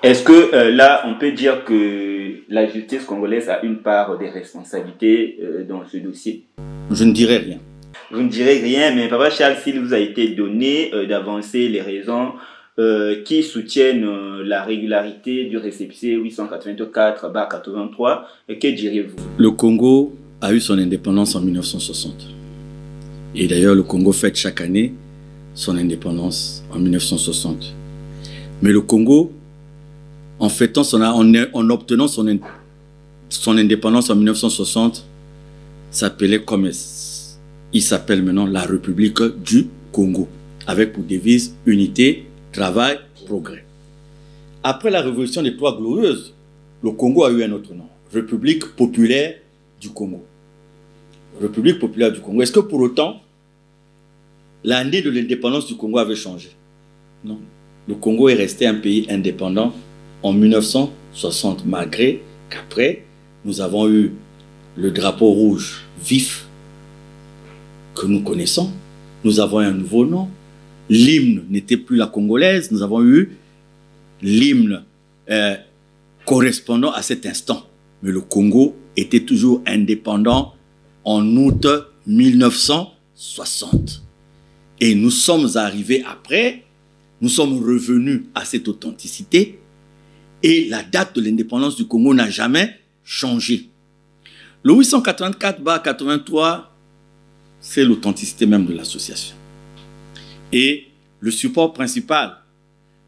Est-ce que là, on peut dire que la justice congolaise a une part des responsabilités dans ce dossier? Je ne dirais rien. Vous ne direz rien, mais Papa Charles, s'il vous a été donné d'avancer les raisons qui soutiennent la régularité du récépissé 884/83, que diriez-vous? Le Congo a eu son indépendance en 1960. Et d'ailleurs, le Congo fête chaque année son indépendance en 1960. Mais le Congo, en obtenant son indépendance en 1960, s'appelait comme il s'appelle maintenant la République du Congo, avec pour devise unité, travail, progrès. Après la révolution des Trois Glorieuses, le Congo a eu un autre nom, République populaire du Congo. République populaire du Congo. Est-ce que pour autant, l'année de l'indépendance du Congo avait changé? Non. Le Congo est resté un pays indépendant en 1960, malgré qu'après, nous avons eu le drapeau rouge vif que nous connaissons. Nous avons un nouveau nom. L'hymne n'était plus la congolaise. Nous avons eu l'hymne correspondant à cet instant. Mais le Congo était toujours indépendant en août 1960. Et nous sommes arrivés après, nous sommes revenus à cette authenticité et la date de l'indépendance du Congo n'a jamais changé. Le 884/83, c'est l'authenticité même de l'association. Et le support principal,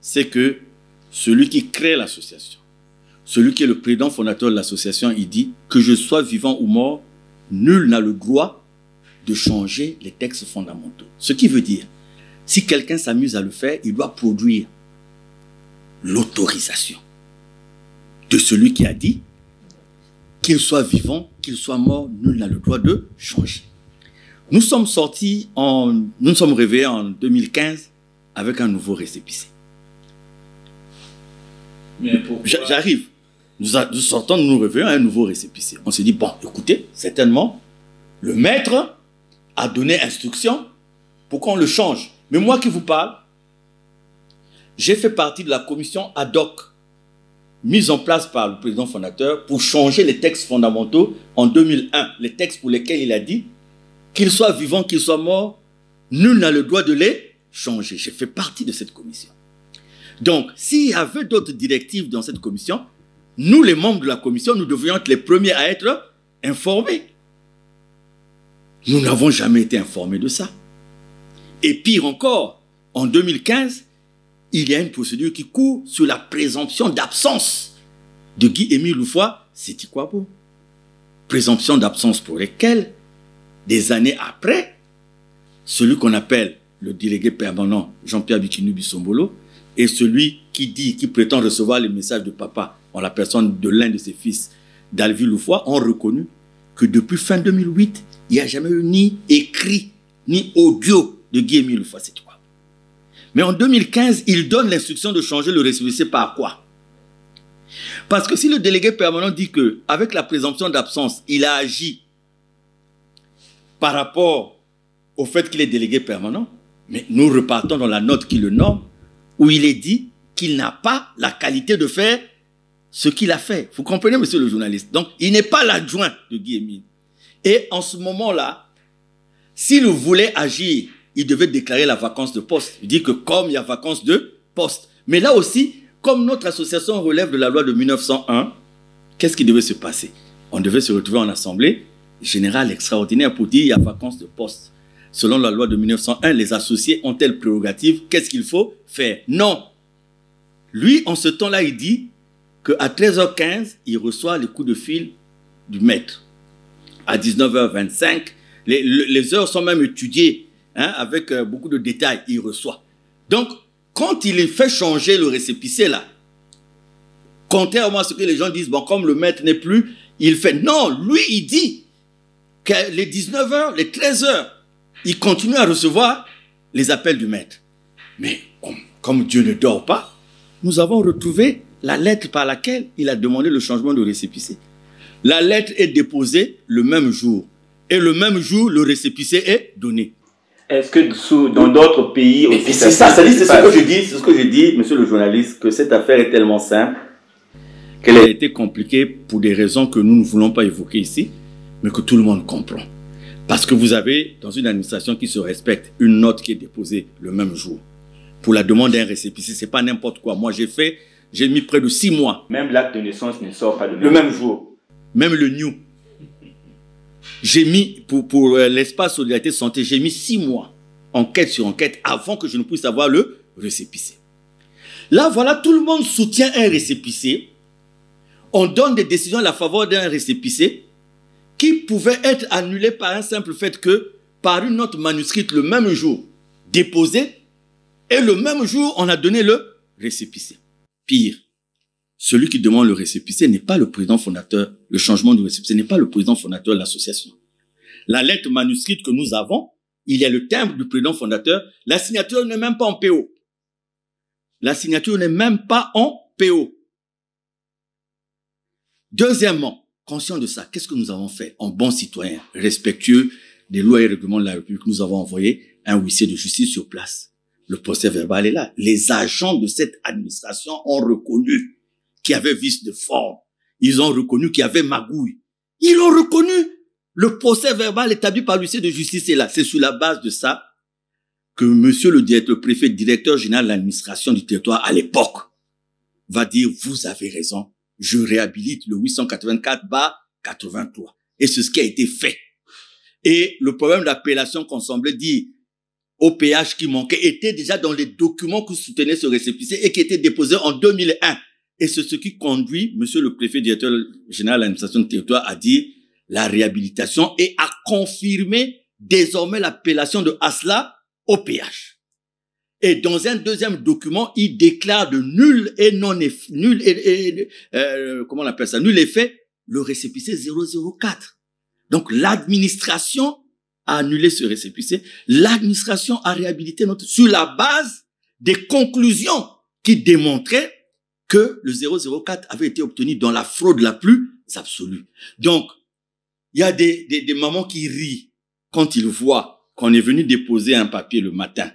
c'est que celui qui crée l'association, celui qui est le président fondateur de l'association, il dit que je sois vivant ou mort, nul n'a le droit de changer les textes fondamentaux. Ce qui veut dire, si quelqu'un s'amuse à le faire, il doit produire l'autorisation de celui qui a dit qu'il soit vivant, qu'il soit mort, nul n'a le droit de changer. Nous sommes réveillés en 2015 avec un nouveau récépissé. J'arrive. Nous sortons, nous réveillons un nouveau récépissé. On s'est dit, bon, écoutez, certainement, le maître a donné instruction pour qu'on le change. Mais moi qui vous parle, j'ai fait partie de la commission ad hoc mise en place par le président fondateur pour changer les textes fondamentaux en 2001. Les textes pour lesquels il a dit qu'il soit vivant, qu'il soit mort, nul n'a le droit de les changer. J'ai fait partie de cette commission. Donc, s'il y avait d'autres directives dans cette commission, nous, les membres de la commission, nous devrions être les premiers à être informés. Nous n'avons jamais été informés de ça. Et pire encore, en 2015, il y a une procédure qui court sur la présomption d'absence de Guy-Émile Loufoy. C'est quoi pour? Présomption d'absence pour lesquelles, des années après, celui qu'on appelle le délégué permanent Jean-Pierre Bikinu Bissombolo et celui qui prétend recevoir les messages de papa en la personne de l'un de ses fils, Dalvi Loufoy, ont reconnu que depuis fin 2008, il n'y a jamais eu ni écrit, ni audio de Guy-Émile Loufoy. C'est quoi? Mais en 2015, il donne l'instruction de changer le récépissé par quoi? Parce que si le délégué permanent dit que, avec la présomption d'absence, il a agi par rapport au fait qu'il est délégué permanent, mais nous repartons dans la note qui le nomme, où il est dit qu'il n'a pas la qualité de faire ce qu'il a fait. Vous comprenez, monsieur le journaliste? Donc, il n'est pas l'adjoint de Guy-Émile. Et en ce moment-là, s'il voulait agir, il devait déclarer la vacance de poste. Il dit que comme il y a vacance de poste. Mais là aussi, comme notre association relève de la loi de 1901, qu'est-ce qui devait se passer? On devait se retrouver en assemblée générale extraordinaire pour dire qu'il y a vacance de poste. Selon la loi de 1901, les associés ont telle prérogative, qu'est-ce qu'il faut faire? Non. Lui, en ce temps-là, il dit qu'à 13h15, il reçoit les coups de fil du maître. À 19h25, les heures sont même étudiées, hein, avec beaucoup de détails, il reçoit. Donc, quand il fait changer le récépissé là, contrairement à ce que les gens disent, bon, comme le maître n'est plus, il fait, non, lui il dit que les 19h, les 13h, il continue à recevoir les appels du maître. Mais comme Dieu ne dort pas, nous avons retrouvé la lettre par laquelle il a demandé le changement de récépissé. La lettre est déposée le même jour. Et le même jour, le récépissé est donné. Est-ce que dans d'autres pays aussi... C'est ça, c'est ce que je dis, monsieur le journaliste, que cette affaire est tellement simple qu'elle a été compliquée pour des raisons que nous ne voulons pas évoquer ici, mais que tout le monde comprend. Parce que vous avez, dans une administration qui se respecte, une note qui est déposée le même jour. Pour la demande d'un récépissé, c'est pas n'importe quoi. Moi, j'ai mis près de 6 mois. Même l'acte de naissance ne sort pas le même jour. Même le new. J'ai mis, pour l'espace Solidarité Santé, j'ai mis 6 mois, enquête sur enquête, avant que je ne puisse avoir le récépissé. Là, voilà, tout le monde soutient un récépissé. On donne des décisions à la faveur d'un récépissé qui pouvait être annulé par un simple fait que, par une note manuscrite le même jour, déposée, et le même jour, on a donné le récépissé. Pire, celui qui demande le récépissé n'est pas le président fondateur, le changement du récépissé n'est pas le président fondateur de l'association. La lettre manuscrite que nous avons, il y a le timbre du président fondateur, la signature n'est même pas en PO. La signature n'est même pas en PO. Deuxièmement, conscient de ça, qu'est-ce que nous avons fait en bons citoyens, respectueux des lois et règlements de la République? Nous avons envoyé un huissier de justice sur place. Le procès verbal est là. Les agents de cette administration ont reconnu qu'il y avait vice de forme. Ils ont reconnu qu'il y avait magouille. Ils l'ont reconnu. Le procès verbal établi par l'huissier de justice est là. C'est sur la base de ça que monsieur le préfet, directeur général de l'administration du territoire à l'époque, va dire, vous avez raison, je réhabilite le 884/83. Et c'est ce qui a été fait. Et le problème d'appellation qu'on semblait dire au péage qui manquait était déjà dans les documents qui soutenaient ce récépissé et qui étaient déposés en 2001. Et c'est ce qui conduit monsieur le préfet directeur général de l'administration du territoire à dire la réhabilitation et à confirmer désormais l'appellation de Asla au péage. Et dans un deuxième document, il déclare de nul effet le récépissé 004. Donc l'administration a annulé ce récépissé. L'administration a réhabilité sur la base des conclusions qui démontraient que le 004 avait été obtenu dans la fraude la plus absolue. Donc, il y a des mamans qui rient quand ils voient qu'on est venu déposer un papier le matin.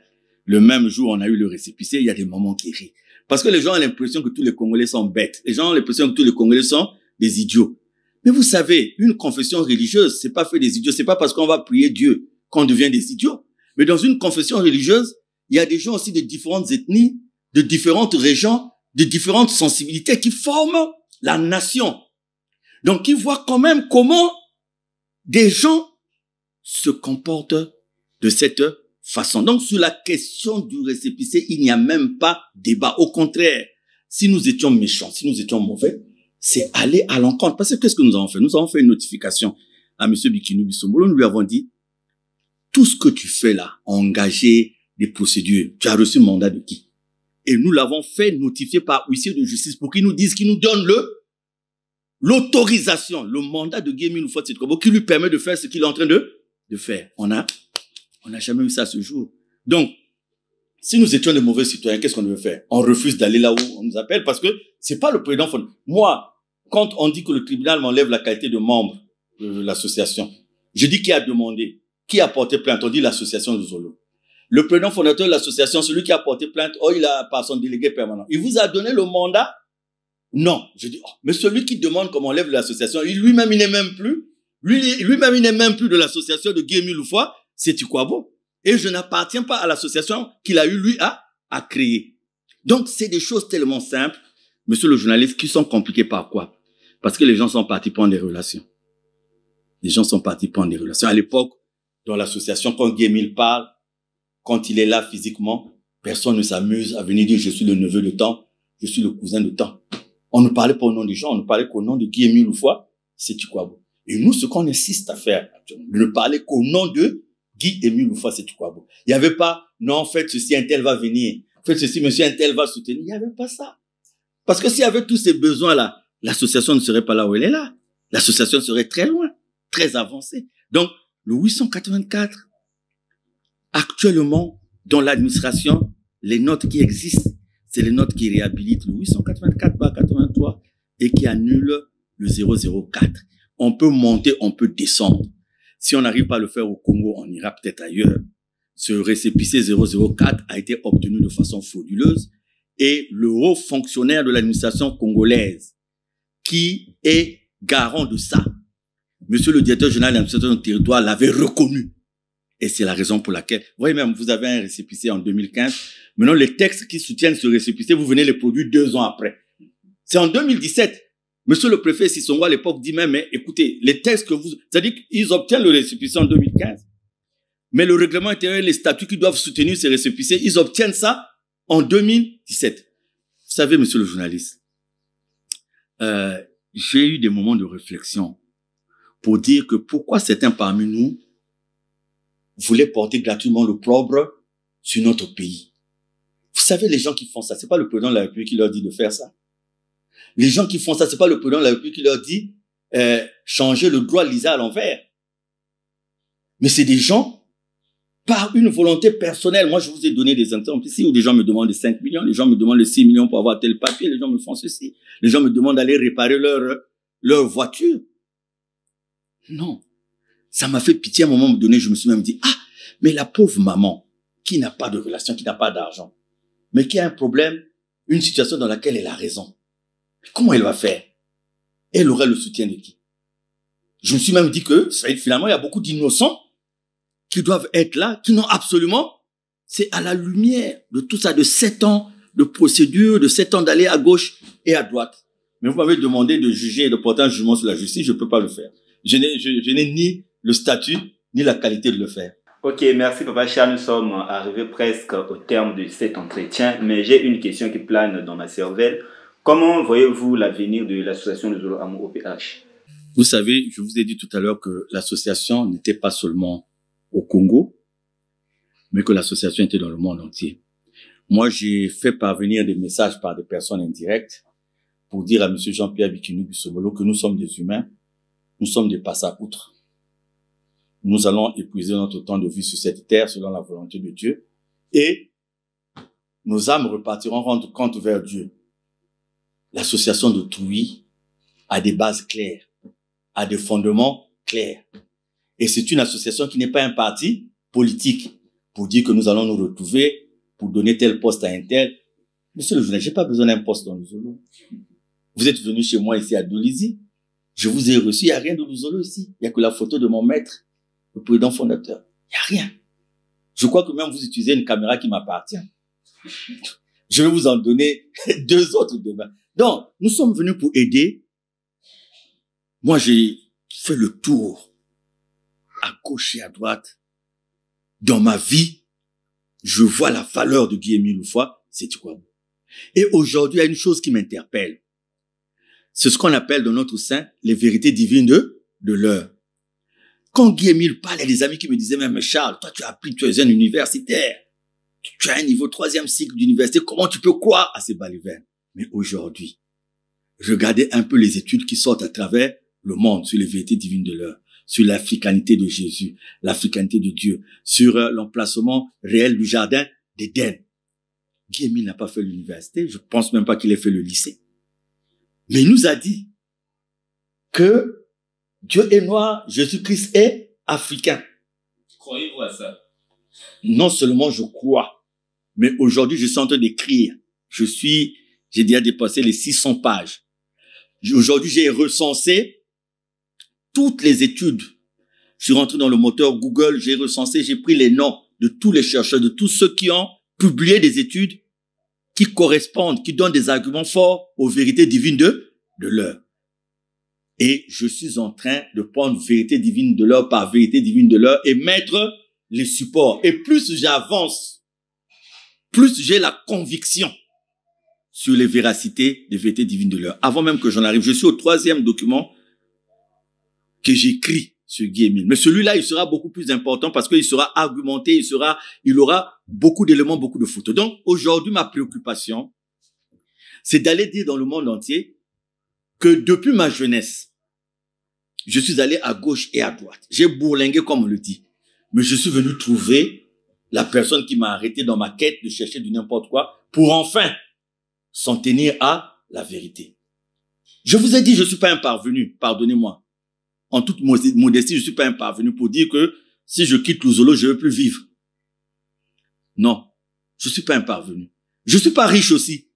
Le même jour, on a eu le récépissé, il y a des mamans qui rient. Parce que les gens ont l'impression que tous les Congolais sont bêtes. Les gens ont l'impression que tous les Congolais sont des idiots. Mais vous savez, une confession religieuse, c'est pas fait des idiots. C'est pas parce qu'on va prier Dieu qu'on devient des idiots. Mais dans une confession religieuse, il y a des gens aussi de différentes ethnies, de différentes régions, de différentes sensibilités qui forment la nation. Donc, ils voient quand même comment des gens se comportent de cette façon. Donc, sur la question du récépissé, il n'y a même pas débat. Au contraire, si nous étions méchants, si nous étions mauvais, c'est aller à l'encontre. Parce que qu'est-ce que nous avons fait? Nous avons fait une notification à M. Bikinu Bissombolo. Nous lui avons dit, tout ce que tu fais là, engager des procédures, tu as reçu le mandat de qui? Et nous l'avons fait notifier par huissier de justice pour qu'il nous dise, qu'il nous donne l'autorisation, le mandat de Guy Émile Houphouët-Sékou qui lui permet de faire ce qu'il est en train de faire. On n'a jamais eu ça à ce jour. Donc, si nous étions de mauvais citoyens, qu'est-ce qu'on devait faire? On refuse d'aller là où on nous appelle parce que c'est pas le président. Moi, quand on dit que le tribunal m'enlève la qualité de membre de l'association, je dis qui a demandé, qui a porté plainte? On dit l'association de Zolo. Le président fondateur de l'association, celui qui a porté plainte, il a par son délégué permanent. Il vous a donné le mandat? Non. Je dis, mais celui qui demande qu'on enlève l'association, lui-même, il n'est même plus, lui-même, il n'est même plus de l'association de Guy Émile Houphouët-Sékou. Et je n'appartiens pas à l'association qu'il a eu, lui, à créer. Donc, c'est des choses tellement simples, monsieur le journaliste, qui sont compliquées par quoi? Parce que les gens sont partis prendre des relations. Les gens sont partis prendre des relations. À l'époque, dans l'association, quand Guy Émile parle, quand il est là physiquement, personne ne s'amuse à venir dire je suis le neveu de temps, je suis le cousin de temps. On ne parlait pas au nom des gens, on ne parlait qu'au nom de Guy Émile Houphouët-Sékou. Et nous, ce qu'on insiste à faire, ne parler qu'au nom de Guy Émile Houphouët-Sékou. Il n'y avait pas, non, faites ceci, un tel va venir. Faites ceci, monsieur, un tel va soutenir. Il n'y avait pas ça. Parce que s'il y avait tous ces besoins-là, l'association ne serait pas là où elle est là. L'association serait très loin, très avancée. Donc, le 884, actuellement, dans l'administration, les notes qui existent, c'est les notes qui réhabilitent le 884/83 et qui annulent le 004. On peut monter, on peut descendre. Si on n'arrive pas à le faire au Congo, on ira peut-être ailleurs. Ce récépissé 004 a été obtenu de façon frauduleuse et le haut fonctionnaire de l'administration congolaise qui est garant de ça, monsieur le directeur général de l'administration du territoire l'avait reconnu. Et c'est la raison pour laquelle, vous voyez même, vous avez un récépissé en 2015. Maintenant, les textes qui soutiennent ce récépissé, vous venez les produire 2 ans après. C'est en 2017. Monsieur le préfet Sissongo, à l'époque, dit même, mais écoutez, les textes que vous, c'est-à-dire qu'ils obtiennent le récépissé en 2015. Mais le règlement intérieur et les statuts qui doivent soutenir ces récépissés, ils obtiennent ça en 2017. Vous savez, monsieur le journaliste, j'ai eu des moments de réflexion pour dire que pourquoi certains parmi nous voulaient porter gratuitement l'opprobre sur notre pays. Vous savez, les gens qui font ça, c'est pas le président de la République qui leur dit de faire ça. Les gens qui font ça, c'est pas le président de la République qui leur dit changer le droit Lisa à l'envers. Mais c'est des gens par une volonté personnelle. Moi, je vous ai donné des exemples ici où des gens me demandent les 5 millions, les gens me demandent les 6 millions pour avoir tel papier, les gens me font ceci. Les gens me demandent d'aller réparer leur voiture. Non. Ça m'a fait pitié à un moment donné, je me suis même dit, mais la pauvre maman, qui n'a pas de relation, qui n'a pas d'argent, mais qui a un problème, une situation dans laquelle elle a raison. Comment elle va faire? Elle aurait le soutien de qui? Je me suis même dit que, finalement, il y a beaucoup d'innocents qui doivent être là, qui n'ont absolument, c'est à la lumière de tout ça, de 7 ans de procédure, de 7 ans d'aller à gauche et à droite. Mais vous m'avez demandé de juger et de porter un jugement sur la justice, je ne peux pas le faire. Je n'ai ni le statut, ni la qualité de le faire. Ok, merci Papa Charles, nous sommes arrivés presque au terme de cet entretien, mais j'ai une question qui plane dans ma cervelle. Comment voyez-vous l'avenir de l'association de Zolo Amour OPH? Vous savez, je vous ai dit tout à l'heure que l'association n'était pas seulement au Congo, mais que l'association était dans le monde entier. Moi, j'ai fait parvenir des messages par des personnes indirectes pour dire à M. Jean-Pierre Bikinu Bissombolo que nous sommes des humains, nous sommes des passaoutres. Nous allons épuiser notre temps de vie sur cette terre selon la volonté de Dieu et nos âmes repartiront rendre compte vers Dieu. L'association de Touy a des bases claires, a des fondements clairs. Et c'est une association qui n'est pas un parti politique pour dire que nous allons nous retrouver pour donner tel poste à un tel. Monsieur le journaliste, j'ai pas besoin d'un poste dans le Zolo. Vous êtes venu chez moi ici à Dolizy. Je vous ai reçu, il n'y a rien de Zolo ici. Il n'y a que la photo de mon maître, le président fondateur. Il n'y a rien. Je crois que même vous utilisez une caméra qui m'appartient. Je vais vous en donner 2 autres demain. Donc, nous sommes venus pour aider. Moi, j'ai fait le tour à gauche et à droite dans ma vie je vois la valeur de Guy-Émile Loufoy, c'est quoi? Et aujourd'hui, il y a une chose qui m'interpelle. C'est ce qu'on appelle dans notre sein les vérités divines de l'heure. Quand Guy-Émile parle, il y a des amis qui me disaient, mais Charles, toi tu as appris, tu es un universitaire. Tu as un niveau 3e cycle d'université, comment tu peux croire à ces balivernes? Mais aujourd'hui, regardez un peu les études qui sortent à travers le monde sur les vérités divines de l'heure, sur l'africanité de Jésus, l'africanité de Dieu, sur l'emplacement réel du jardin d'Éden. Guy-Émile n'a pas fait l'université, je pense même pas qu'il ait fait le lycée. Mais il nous a dit que Dieu est noir, Jésus-Christ est africain. Croyez-vous à ça? Non seulement je crois, mais aujourd'hui je suis en train d'écrire. J'ai déjà dépassé les 600 pages. Aujourd'hui j'ai recensé toutes les études. Je suis rentré dans le moteur Google, j'ai recensé, j'ai pris les noms de tous les chercheurs, de tous ceux qui ont publié des études qui correspondent, qui donnent des arguments forts aux vérités divines de l'heure. Et je suis en train de prendre vérité divine de l'heure par vérité divine de l'heure et mettre les supports. Et plus j'avance, plus j'ai la conviction sur les véracités des vérités divines de l'heure. Avant même que j'en arrive, je suis au 3e document que j'écris sur Guy-Émile. Mais celui-là, il sera beaucoup plus important parce qu'il sera argumenté, il aura beaucoup d'éléments, beaucoup de photos. Donc, aujourd'hui, ma préoccupation, c'est d'aller dire dans le monde entier que depuis ma jeunesse, je suis allé à gauche et à droite. J'ai bourlingué, comme on le dit. Mais je suis venu trouver la personne qui m'a arrêté dans ma quête de chercher du n'importe quoi pour enfin s'en tenir à la vérité. Je vous ai dit, je suis pas un parvenu, pardonnez-moi. En toute modestie, je suis pas un parvenu pour dire que si je quitte Louzolo, je ne veux plus vivre. Non, je suis pas un parvenu. Je suis pas riche aussi.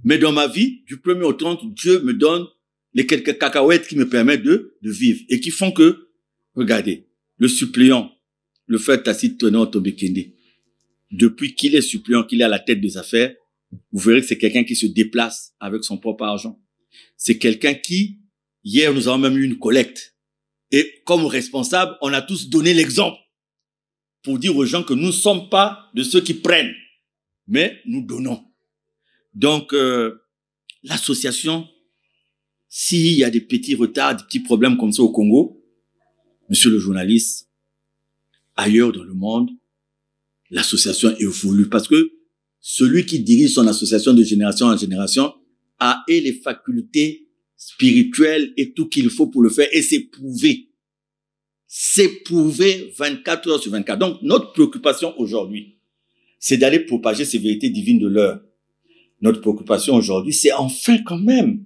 Mais dans ma vie, du 1er au 30, Dieu me donne les quelques cacahuètes qui me permettent de vivre et qui font que, regardez, le suppléant, le frère Tacite Tonnerre Tombekende, depuis qu'il est suppléant, qu'il est à la tête des affaires, vous verrez que c'est quelqu'un qui se déplace avec son propre argent. C'est quelqu'un qui, hier, nous avons même eu une collecte. Et comme responsable, on a tous donné l'exemple pour dire aux gens que nous ne sommes pas de ceux qui prennent, mais nous donnons. Donc, l'association, s'il y a des petits retards, des petits problèmes comme ça au Congo, monsieur le journaliste, ailleurs dans le monde, l'association évolue parce que celui qui dirige son association de génération en génération a les facultés spirituelles et tout qu'il faut pour le faire et c'est prouvé. C'est prouvé 24 heures sur 24. Donc, notre préoccupation aujourd'hui, c'est d'aller propager ces vérités divines de l'heure. Notre préoccupation aujourd'hui, c'est enfin quand même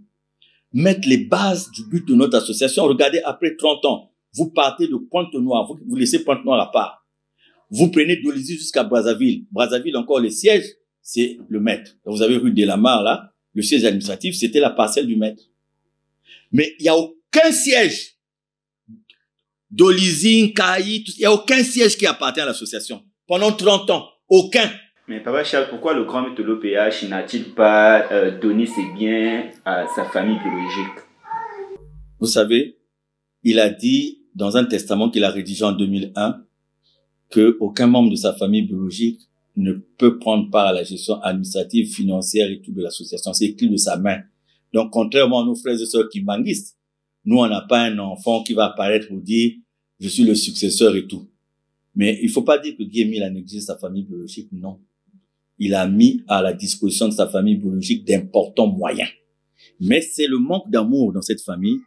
mettre les bases du but de notre association. Regardez, après 30 ans, vous partez de Pointe-Noire, vous laissez Pointe-Noire à part. Vous prenez d'Olizy jusqu'à Brazzaville. Brazzaville, encore, le siège, c'est le maître. Vous avez rue de la Mare, là, le siège administratif, c'était la parcelle du maître. Mais il n'y a aucun siège d'Olizy, Kaï, il n'y a aucun siège qui appartient à l'association. Pendant 30 ans, aucun. Mais Papa Charles, pourquoi le grand maître de l'OPH n'a-t-il pas donné ses biens à sa famille biologique? Vous savez, il a dit dans un testament qu'il a rédigé en 2001 qu'aucun membre de sa famille biologique ne peut prendre part à la gestion administrative, financière et tout de l'association. C'est écrit de sa main. Donc, contrairement à nos frères et sœurs kimbanguistes, nous, on n'a pas un enfant qui va apparaître pour dire « je suis le successeur et tout ». Mais il faut pas dire que Guy-Émile a négligé sa famille biologique, non. Il a mis à la disposition de sa famille biologique d'importants moyens. Mais c'est le manque d'amour dans cette famille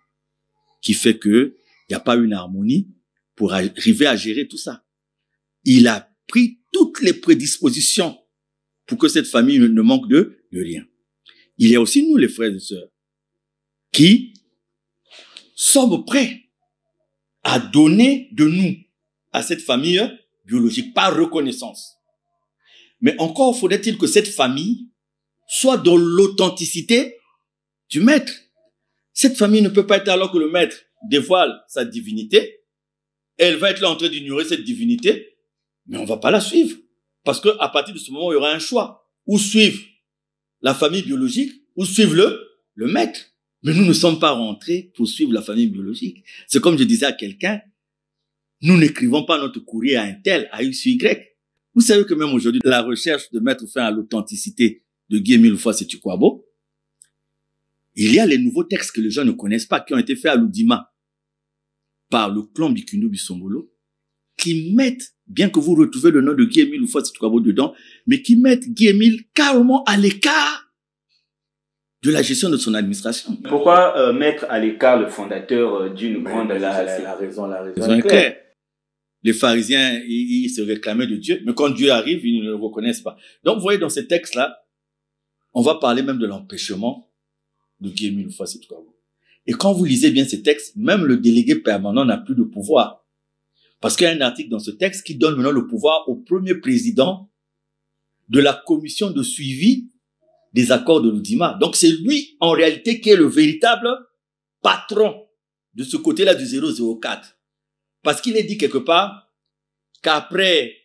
qui fait que il n'y a pas une harmonie pour arriver à gérer tout ça. Il a pris toutes les prédispositions pour que cette famille ne manque de rien. Il y a aussi nous, les frères et sœurs, qui sommes prêts à donner de nous à cette famille biologique par reconnaissance. Mais encore faudrait-il que cette famille soit dans l'authenticité du maître. Cette famille ne peut pas être alors que le maître dévoile sa divinité. Elle va être là en train d'ignorer cette divinité, mais on ne va pas la suivre. Parce qu'à partir de ce moment, il y aura un choix. Ou suivre la famille biologique, ou suivre le maître. Mais nous ne sommes pas rentrés pour suivre la famille biologique. C'est comme je disais à quelqu'un, nous n'écrivons pas notre courrier à un tel, à X, Y. Vous savez que même aujourd'hui, la recherche de mettre fin à l'authenticité de Guy-Émile Houphouët-Sétukwabo, il y a les nouveaux textes que les gens ne connaissent pas, qui ont été faits à l'Oudima par le clan Bikundu Bisombolo, qui mettent, bien que vous retrouvez le nom de Guy-Émile Houphouët-Sétukwabo dedans, mais qui mettent Guy-Émile carrément à l'écart de la gestion de son administration. Pourquoi mettre à l'écart le fondateur d'une grande... La raison est claire. Les pharisiens, ils se réclamaient de Dieu, mais quand Dieu arrive, ils ne le reconnaissent pas. Donc, vous voyez, dans ces textes-là, on va parler même de l'empêchement de Guy-Émile Houphouët-Sétukwabo. Et quand vous lisez bien ces textes, même le délégué permanent n'a plus de pouvoir. Parce qu'il y a un article dans ce texte qui donne maintenant le pouvoir au premier président de la commission de suivi des accords de l'Oudima. Donc, c'est lui, en réalité, qui est le véritable patron de ce côté-là du 004. Parce qu'il est dit quelque part qu'après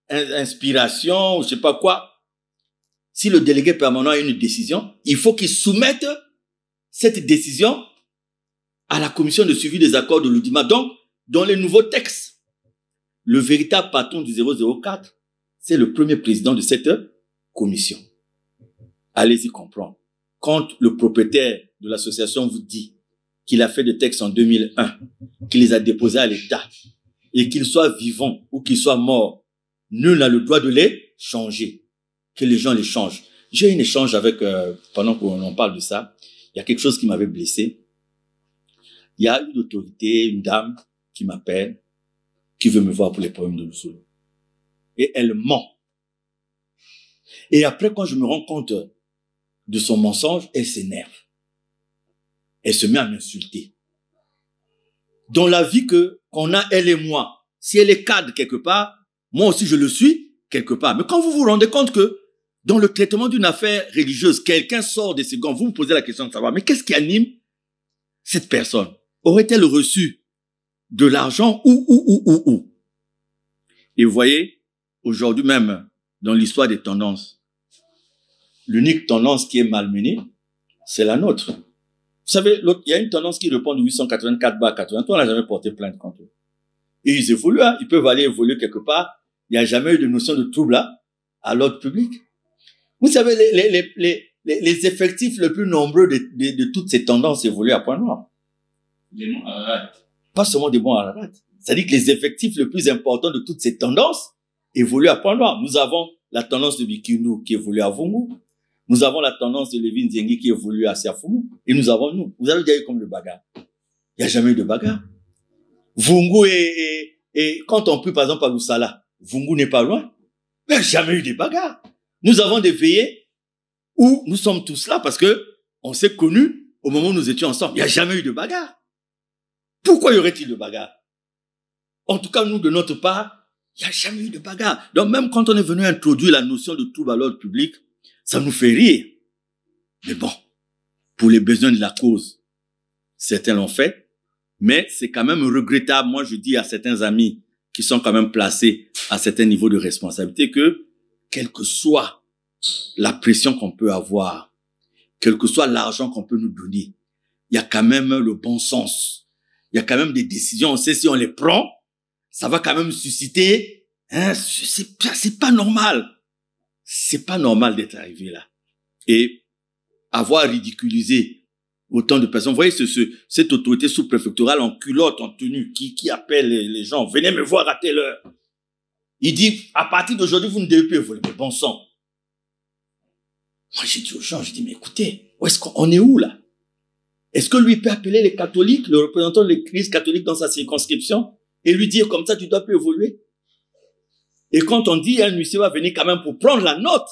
inspiration, je sais pas quoi, si le délégué permanent a une décision, il faut qu'il soumette cette décision à la commission de suivi des accords de l'Oudima. Donc, dans les nouveaux textes, le véritable patron du 004, c'est le premier président de cette commission. Allez-y comprendre. Quand le propriétaire de l'association vous dit qu'il a fait des textes en 2001, qu'il les a déposés à l'État, et qu'il soit vivant ou qu'il soit mort, nul n'a le droit de les changer. Que les gens les changent. J'ai eu un échange avec, pendant qu'on parle de ça, il y a quelque chose qui m'avait blessé. Il y a une autorité, une dame qui m'appelle, qui veut me voir pour les problèmes de Lusolo. Et elle ment. Et après, quand je me rends compte de son mensonge, elle s'énerve. Elle se met à m'insulter. Dans la vie qu'on a, elle et moi, si elle est cadre quelque part, moi aussi je le suis quelque part. Mais quand vous vous rendez compte que dans le traitement d'une affaire religieuse, quelqu'un sort de ses gants, vous vous posez la question de savoir, mais qu'est-ce qui anime cette personne? Aurait-elle reçu de l'argent ou? Et vous voyez, aujourd'hui même, dans l'histoire des tendances, l'unique tendance qui est malmenée, c'est la nôtre. Vous savez, il y a une tendance qui répond de 884/83, on n'a jamais porté plainte contre eux. Et ils évoluent, hein, ils peuvent aller évoluer quelque part. Il n'y a jamais eu de notion de trouble là, à l'ordre public. Vous savez, les effectifs les plus nombreux de toutes ces tendances évoluent à Pointe-Noire. Des bons Ararat. Pas seulement des bons Ararat. C'est-à-dire que les effectifs les plus importants de toutes ces tendances évoluent à Pointe-Noire. Nous avons la tendance de Bikundu qui évolue à Vungu. Nous avons la tendance de Lévin Zengi qui évolue à Siafumu. Et nous avons nous. Vous avez déjà eu comme le bagarre. Il n'y a jamais eu de bagarre. Vungu et quand on prie par exemple à Lusala, Vungu n'est pas loin. Il n'y a jamais eu de bagarre. Nous avons des veillées où nous sommes tous là parce que on s'est connus au moment où nous étions ensemble. Il n'y a jamais eu de bagarre. Pourquoi y aurait-il de bagarre? En tout cas, nous, de notre part, il n'y a jamais eu de bagarre. Donc même quand on est venu introduire la notion de trouble à l'ordre public, ça nous fait rire. Mais bon, pour les besoins de la cause, certains l'ont fait, mais c'est quand même regrettable. Moi, je dis à certains amis qui sont quand même placés à certains niveaux de responsabilité que, quelle que soit la pression qu'on peut avoir, quel que soit l'argent qu'on peut nous donner, il y a quand même le bon sens. Il y a quand même des décisions, on sait si on les prend, ça va quand même susciter, hein, c'est pas normal. C'est pas normal d'être arrivé là. Et avoir ridiculisé autant de personnes. Vous voyez cette autorité sous-préfectorale en culotte, en tenue, qui appelle les gens, venez me voir à telle heure. Il dit, à partir d'aujourd'hui, vous ne devez plus évoluer. Mais bon sang. Moi, j'ai dit aux gens, je dis, mais écoutez, où est-ce qu'on est où là? Est-ce que lui peut appeler les catholiques, le représentant de l'église catholique dans sa circonscription, et lui dire comme ça, tu dois plus évoluer? Et quand on dit, un huissier va venir quand même pour prendre la note,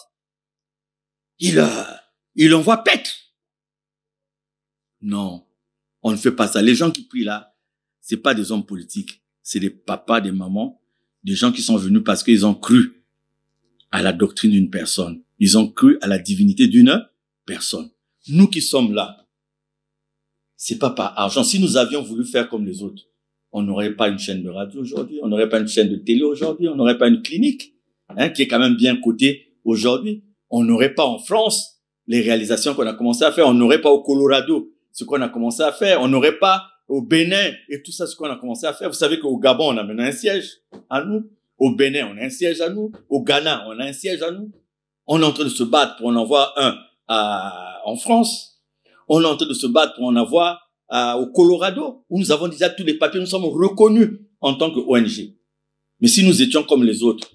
il envoie pète. Non, on ne fait pas ça. Les gens qui prient là, c'est pas des hommes politiques, c'est des papas, des mamans, des gens qui sont venus parce qu'ils ont cru à la doctrine d'une personne. Ils ont cru à la divinité d'une personne. Nous qui sommes là, c'est pas par argent. Si nous avions voulu faire comme les autres, on n'aurait pas une chaîne de radio aujourd'hui, on n'aurait pas une chaîne de télé aujourd'hui, on n'aurait pas une clinique, hein, qui est quand même bien cotée aujourd'hui. On n'aurait pas en France les réalisations qu'on a commencé à faire, on n'aurait pas au Colorado ce qu'on a commencé à faire, on n'aurait pas au Bénin et tout ça ce qu'on a commencé à faire. Vous savez qu'au Gabon, on a maintenant un siège à nous. Au Bénin, on a un siège à nous. Au Ghana, on a un siège à nous. On est en train de se battre pour en avoir un en France. On est en train de se battre pour en avoir au Colorado, où nous avons déjà tous les papiers, nous sommes reconnus en tant que ONG. Mais si nous étions comme les autres,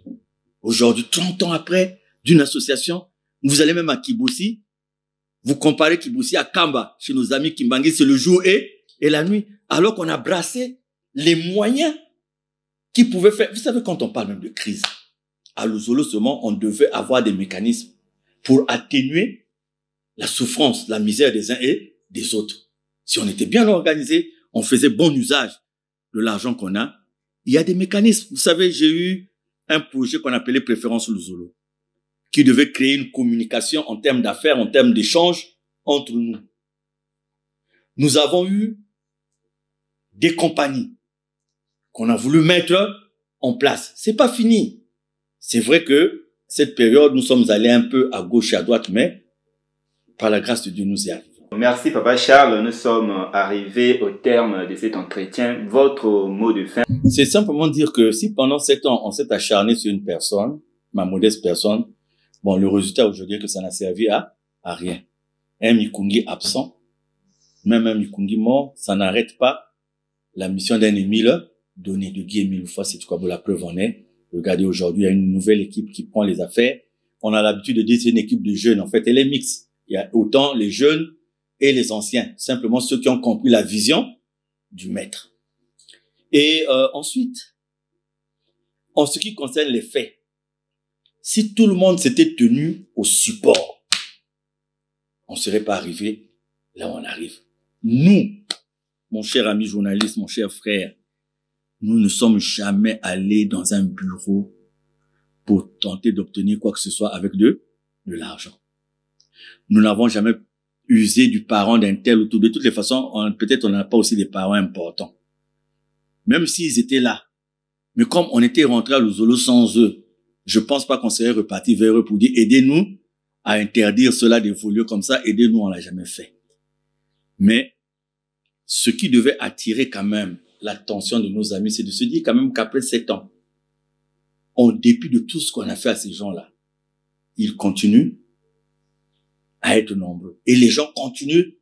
aujourd'hui, 30 ans après, d'une association, vous allez même à Kibousi, vous comparez Kibousi à Kamba, chez nos amis Kimbangi, c'est le jour et la nuit, alors qu'on a brassé les moyens qui pouvaient faire. Vous savez, quand on parle même de crise, à Luzolo seulement, on devait avoir des mécanismes pour atténuer la souffrance, la misère des uns et des autres. Si on était bien organisé, on faisait bon usage de l'argent qu'on a. Il y a des mécanismes. Vous savez, j'ai eu un projet qu'on appelait Préférence Luzolo, qui devait créer une communication en termes d'affaires, en termes d'échanges entre nous. Nous avons eu des compagnies qu'on a voulu mettre en place. C'est pas fini. C'est vrai que cette période, nous sommes allés un peu à gauche et à droite, mais par la grâce de Dieu, nous y arrivons. Merci Papa Charles, nous sommes arrivés au terme de cet entretien. Votre mot de fin? C'est simplement dire que si pendant 7 ans, on s'est acharné sur une personne, ma modeste personne, bon, le résultat aujourd'hui est que ça n'a servi à rien. Un Mikungi absent, même un Mikungi mort, ça n'arrête pas la mission d'un Émile donné de Guy Émile Houphouët Sékou-Kabo. La preuve en est. Regardez, aujourd'hui, il y a une nouvelle équipe qui prend les affaires. On a l'habitude de dire que c'est une équipe de jeunes. En fait, elle est mixte. Il y a autant les jeunes et les anciens. Simplement ceux qui ont compris la vision du maître. Et ensuite, en ce qui concerne les faits, si tout le monde s'était tenu au support, on ne serait pas arrivé là où on arrive. Nous, mon cher ami journaliste, mon cher frère, nous ne sommes jamais allés dans un bureau pour tenter d'obtenir quoi que ce soit avec de l'argent. Nous n'avons jamais usé du parent d'un tel ou tout. De toutes les façons, peut-être on n'a pas aussi des parents importants. Même s'ils étaient là. Mais comme on était rentré à Luzolo sans eux, je pense pas qu'on serait reparti vers eux pour dire aidez-nous à interdire cela d'évoluer comme ça. Aidez-nous, on l'a jamais fait. Mais ce qui devait attirer quand même l'attention de nos amis, c'est de se dire quand même qu'après 7 ans, en dépit de tout ce qu'on a fait à ces gens-là, ils continuent à être nombreux. Et les gens continuent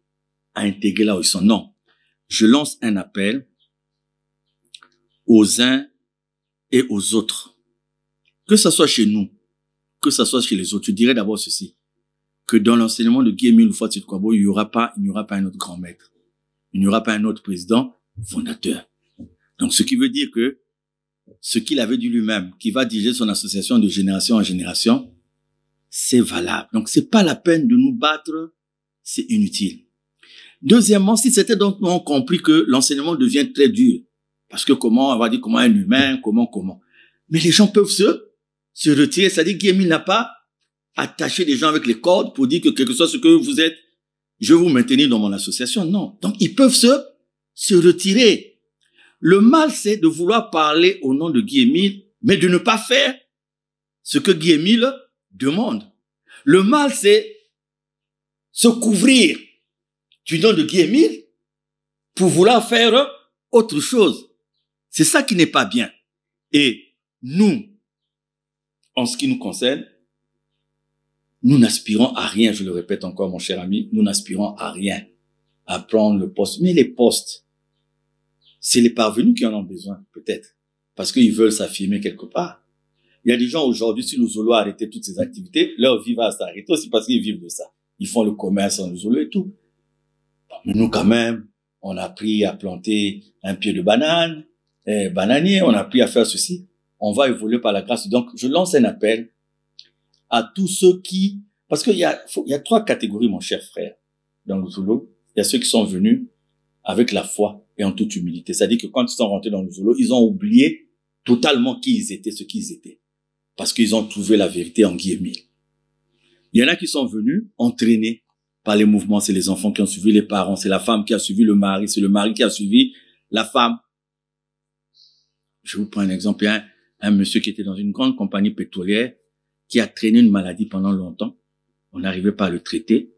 à intégrer là où ils sont. Non. Je lance un appel aux uns et aux autres. Que ça soit chez nous, que ça soit chez les autres. Je dirais d'abord ceci, que dans l'enseignement de Guy Émile Houphouët Sékou-Kabo, il n'y aura pas un autre grand maître. Il n'y aura pas un autre président fondateur. Donc, ce qui veut dire que ce qu'il avait dit lui-même, qui va diriger son association de génération en génération, c'est valable. Donc, c'est pas la peine de nous battre, c'est inutile. Deuxièmement, si c'était donc nous ont compris que l'enseignement devient très dur, parce que comment, on va dire comment un humain, comment. Mais les gens peuvent se retirer, c'est-à-dire Guy Émile n'a pas attaché les gens avec les cordes pour dire que quel que soit ce que vous êtes, je vais vous maintenir dans mon association. Non. Donc, ils peuvent se retirer. Le mal, c'est de vouloir parler au nom de Guy Émile, mais de ne pas faire ce que Guy Émile demande. Le mal, c'est se couvrir du nom de Guy Émile pour vouloir faire autre chose. C'est ça qui n'est pas bien. Et nous, en ce qui nous concerne, nous n'aspirons à rien, je le répète encore, mon cher ami, nous n'aspirons à rien, à prendre le poste. Mais les postes, c'est les parvenus qui en ont besoin, peut-être, parce qu'ils veulent s'affirmer quelque part. Il y a des gens aujourd'hui, si Luzolo a arrêté toutes ces activités, leur vie va s'arrêter aussi parce qu'ils vivent de ça. Ils font le commerce en Luzolo et tout. Mais nous, quand même, on a appris à planter un pied de banane, bananier, on a appris à faire ceci. On va évoluer par la grâce. Donc, je lance un appel à tous ceux qui... Parce qu'il y a 3 catégories, mon cher frère, dans Luzolo. Il y a ceux qui sont venus avec la foi et en toute humilité. C'est-à-dire que quand ils sont rentrés dans Luzolo, ils ont oublié totalement qui ils étaient, ce qu'ils étaient. Parce qu'ils ont trouvé la vérité en Guy Émile. Il y en a qui sont venus entraînés par les mouvements. C'est les enfants qui ont suivi les parents. C'est la femme qui a suivi le mari. C'est le mari qui a suivi la femme. Je vous prends un exemple. Il y a un monsieur qui était dans une grande compagnie pétrolière qui a traîné une maladie pendant longtemps. On n'arrivait pas à le traiter.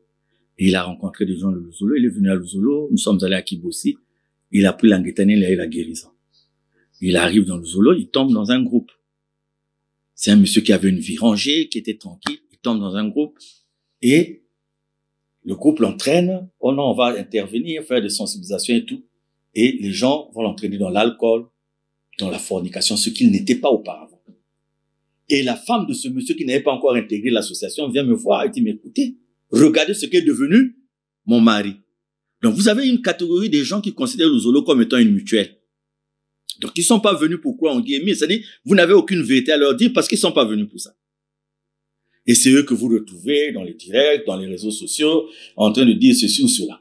Et il a rencontré des gens de Luzolo. Il est venu à Luzolo. Nous sommes allés à Kibousi. Il a pris l'anguétanil, il a eu la guérison. Il arrive dans Luzolo, il tombe dans un groupe. C'est un monsieur qui avait une vie rangée, qui était tranquille, il tombe dans un groupe et le groupe l'entraîne. Oh non, on va intervenir, faire des sensibilisations et tout. Et les gens vont l'entraîner dans l'alcool, dans la fornication, ce qu'il n'était pas auparavant. Et la femme de ce monsieur qui n'avait pas encore intégré l'association vient me voir et dit, mais écoutez, regardez ce qu'est devenu mon mari. Donc vous avez une catégorie des gens qui considèrent le Zolo comme étant une mutuelle. Donc ils sont pas venus pour quoi on dit, mais c'est-à-dire, vous n'avez aucune vérité à leur dire parce qu'ils sont pas venus pour ça. Et c'est eux que vous retrouvez dans les directs, dans les réseaux sociaux, en train de dire ceci ou cela.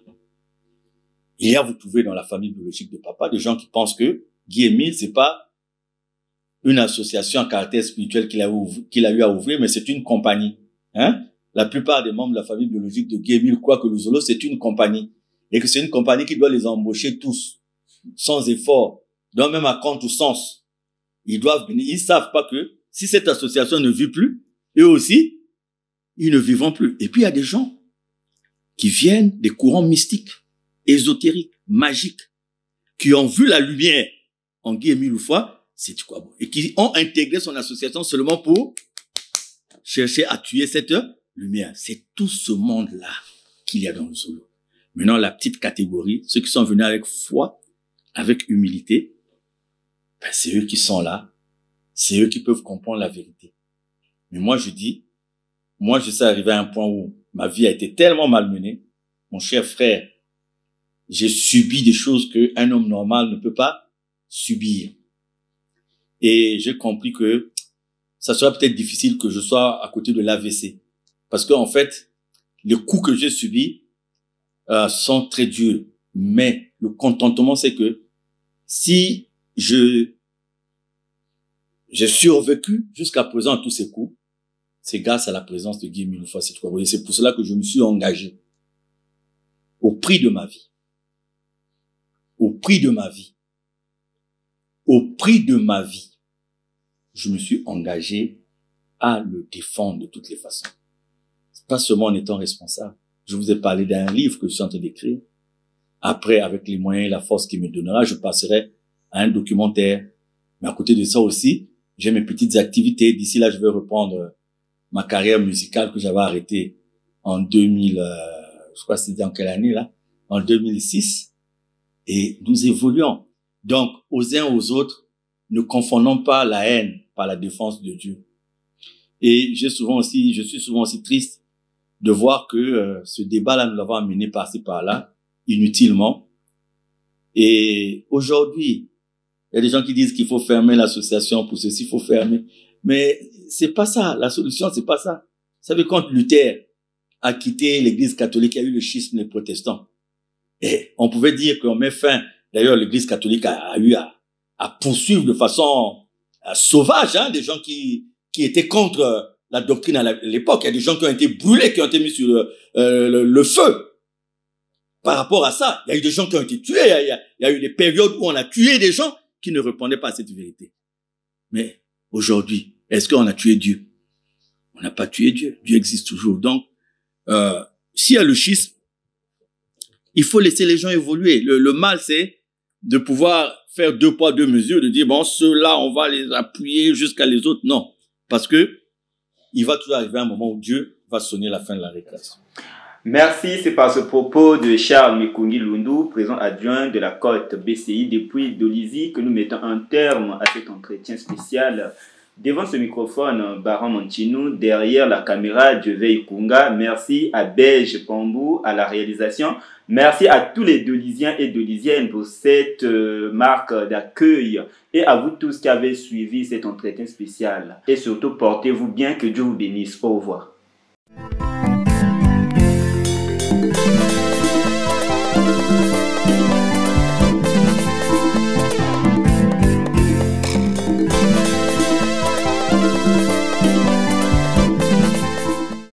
Et là, vous trouvez dans la famille biologique de papa des gens qui pensent que Guy Émile, c'est pas une association à caractère spirituel qu'il a eu à ouvrir, mais c'est une compagnie. Hein? La plupart des membres de la famille biologique de Guy Émile croient que le Zolo, c'est une compagnie. Et que c'est une compagnie qui doit les embaucher tous, sans effort, donc même à contre-sens. Ils doivent venir, ils savent pas que si cette association ne vit plus, eux aussi, ils ne vivront plus. Et puis il y a des gens qui viennent des courants mystiques, ésotériques, magiques, qui ont vu la lumière en Guy Émile Loufoua, c'est quoi bon, et qui ont intégré son association seulement pour chercher à tuer cette lumière. C'est tout ce monde-là qu'il y a dans le Zolo. Maintenant, la petite catégorie, ceux qui sont venus avec foi, avec humilité, ben, c'est eux qui sont là. C'est eux qui peuvent comprendre la vérité. Mais moi, je dis, moi, je suis arrivé à un point où ma vie a été tellement malmenée. Mon cher frère, j'ai subi des choses qu'un homme normal ne peut pas subir. Et j'ai compris que ça sera peut-être difficile que je sois à côté de l'AVC. Parce que, en fait, les coups que j'ai subis sont très durs. Mais le contentement, c'est que si j'ai survécu jusqu'à présent à tous ces coups, c'est grâce à la présence de Guy Émile Loufoua. C'est pour cela que je me suis engagé au prix de ma vie. Au prix de ma vie. Au prix de ma vie. Je me suis engagé à le défendre de toutes les façons. Pas seulement en étant responsable. Je vous ai parlé d'un livre que je suis en train d'écrire. Après, avec les moyens et la force qui me donnera, je passerai à un documentaire. Mais à côté de ça aussi, j'ai mes petites activités. D'ici là, je vais reprendre ma carrière musicale que j'avais arrêtée en 2000, je crois que c'était en quelle année là? En 2006. Et nous évoluons. Donc, aux uns aux autres, ne confondons pas la haine par la défense de Dieu. Et je suis souvent aussi triste de voir que ce débat-là, nous l'avons amené par-ci par-là, inutilement. Et aujourd'hui, il y a des gens qui disent qu'il faut fermer l'association pour ceci, il faut fermer. Mais c'est pas ça. La solution, c'est pas ça. Vous savez, quand Luther a quitté l'église catholique, il y a eu le schisme des protestants. Et on pouvait dire qu'on met fin. D'ailleurs, l'église catholique a eu à poursuivre de façon sauvage, hein, des gens qui étaient contre la doctrine à l'époque. Il y a des gens qui ont été brûlés, qui ont été mis sur le feu. Par rapport à ça, il y a eu des gens qui ont été tués. Il y a eu des périodes où on a tué des gens qui ne répondaient pas à cette vérité. Mais aujourd'hui, est-ce qu'on a tué Dieu? On n'a pas tué Dieu. Dieu existe toujours. Donc, s'il y a le schisme, il faut laisser les gens évoluer. Le mal, c'est de pouvoir faire 2 poids 2 mesures, de dire, bon, ceux-là, on va les appuyer jusqu'à les autres. Non. Parce que il va toujours arriver un moment où Dieu va sonner la fin de la récréation. Merci, c'est par ce propos de Charles Mekungi Lundu, président adjoint de la Côte BCI depuis Dolisie, que nous mettons un terme à cet entretien spécial. Devant ce microphone, Baron Montinou, derrière la caméra, Djevei Kunga. Merci à Belge Pambou à la réalisation. Merci à tous les Dolisiens et Dolisiennes pour cette marque d'accueil. Et à vous tous qui avez suivi cet entretien spécial. Et surtout, portez-vous bien, que Dieu vous bénisse. Au revoir.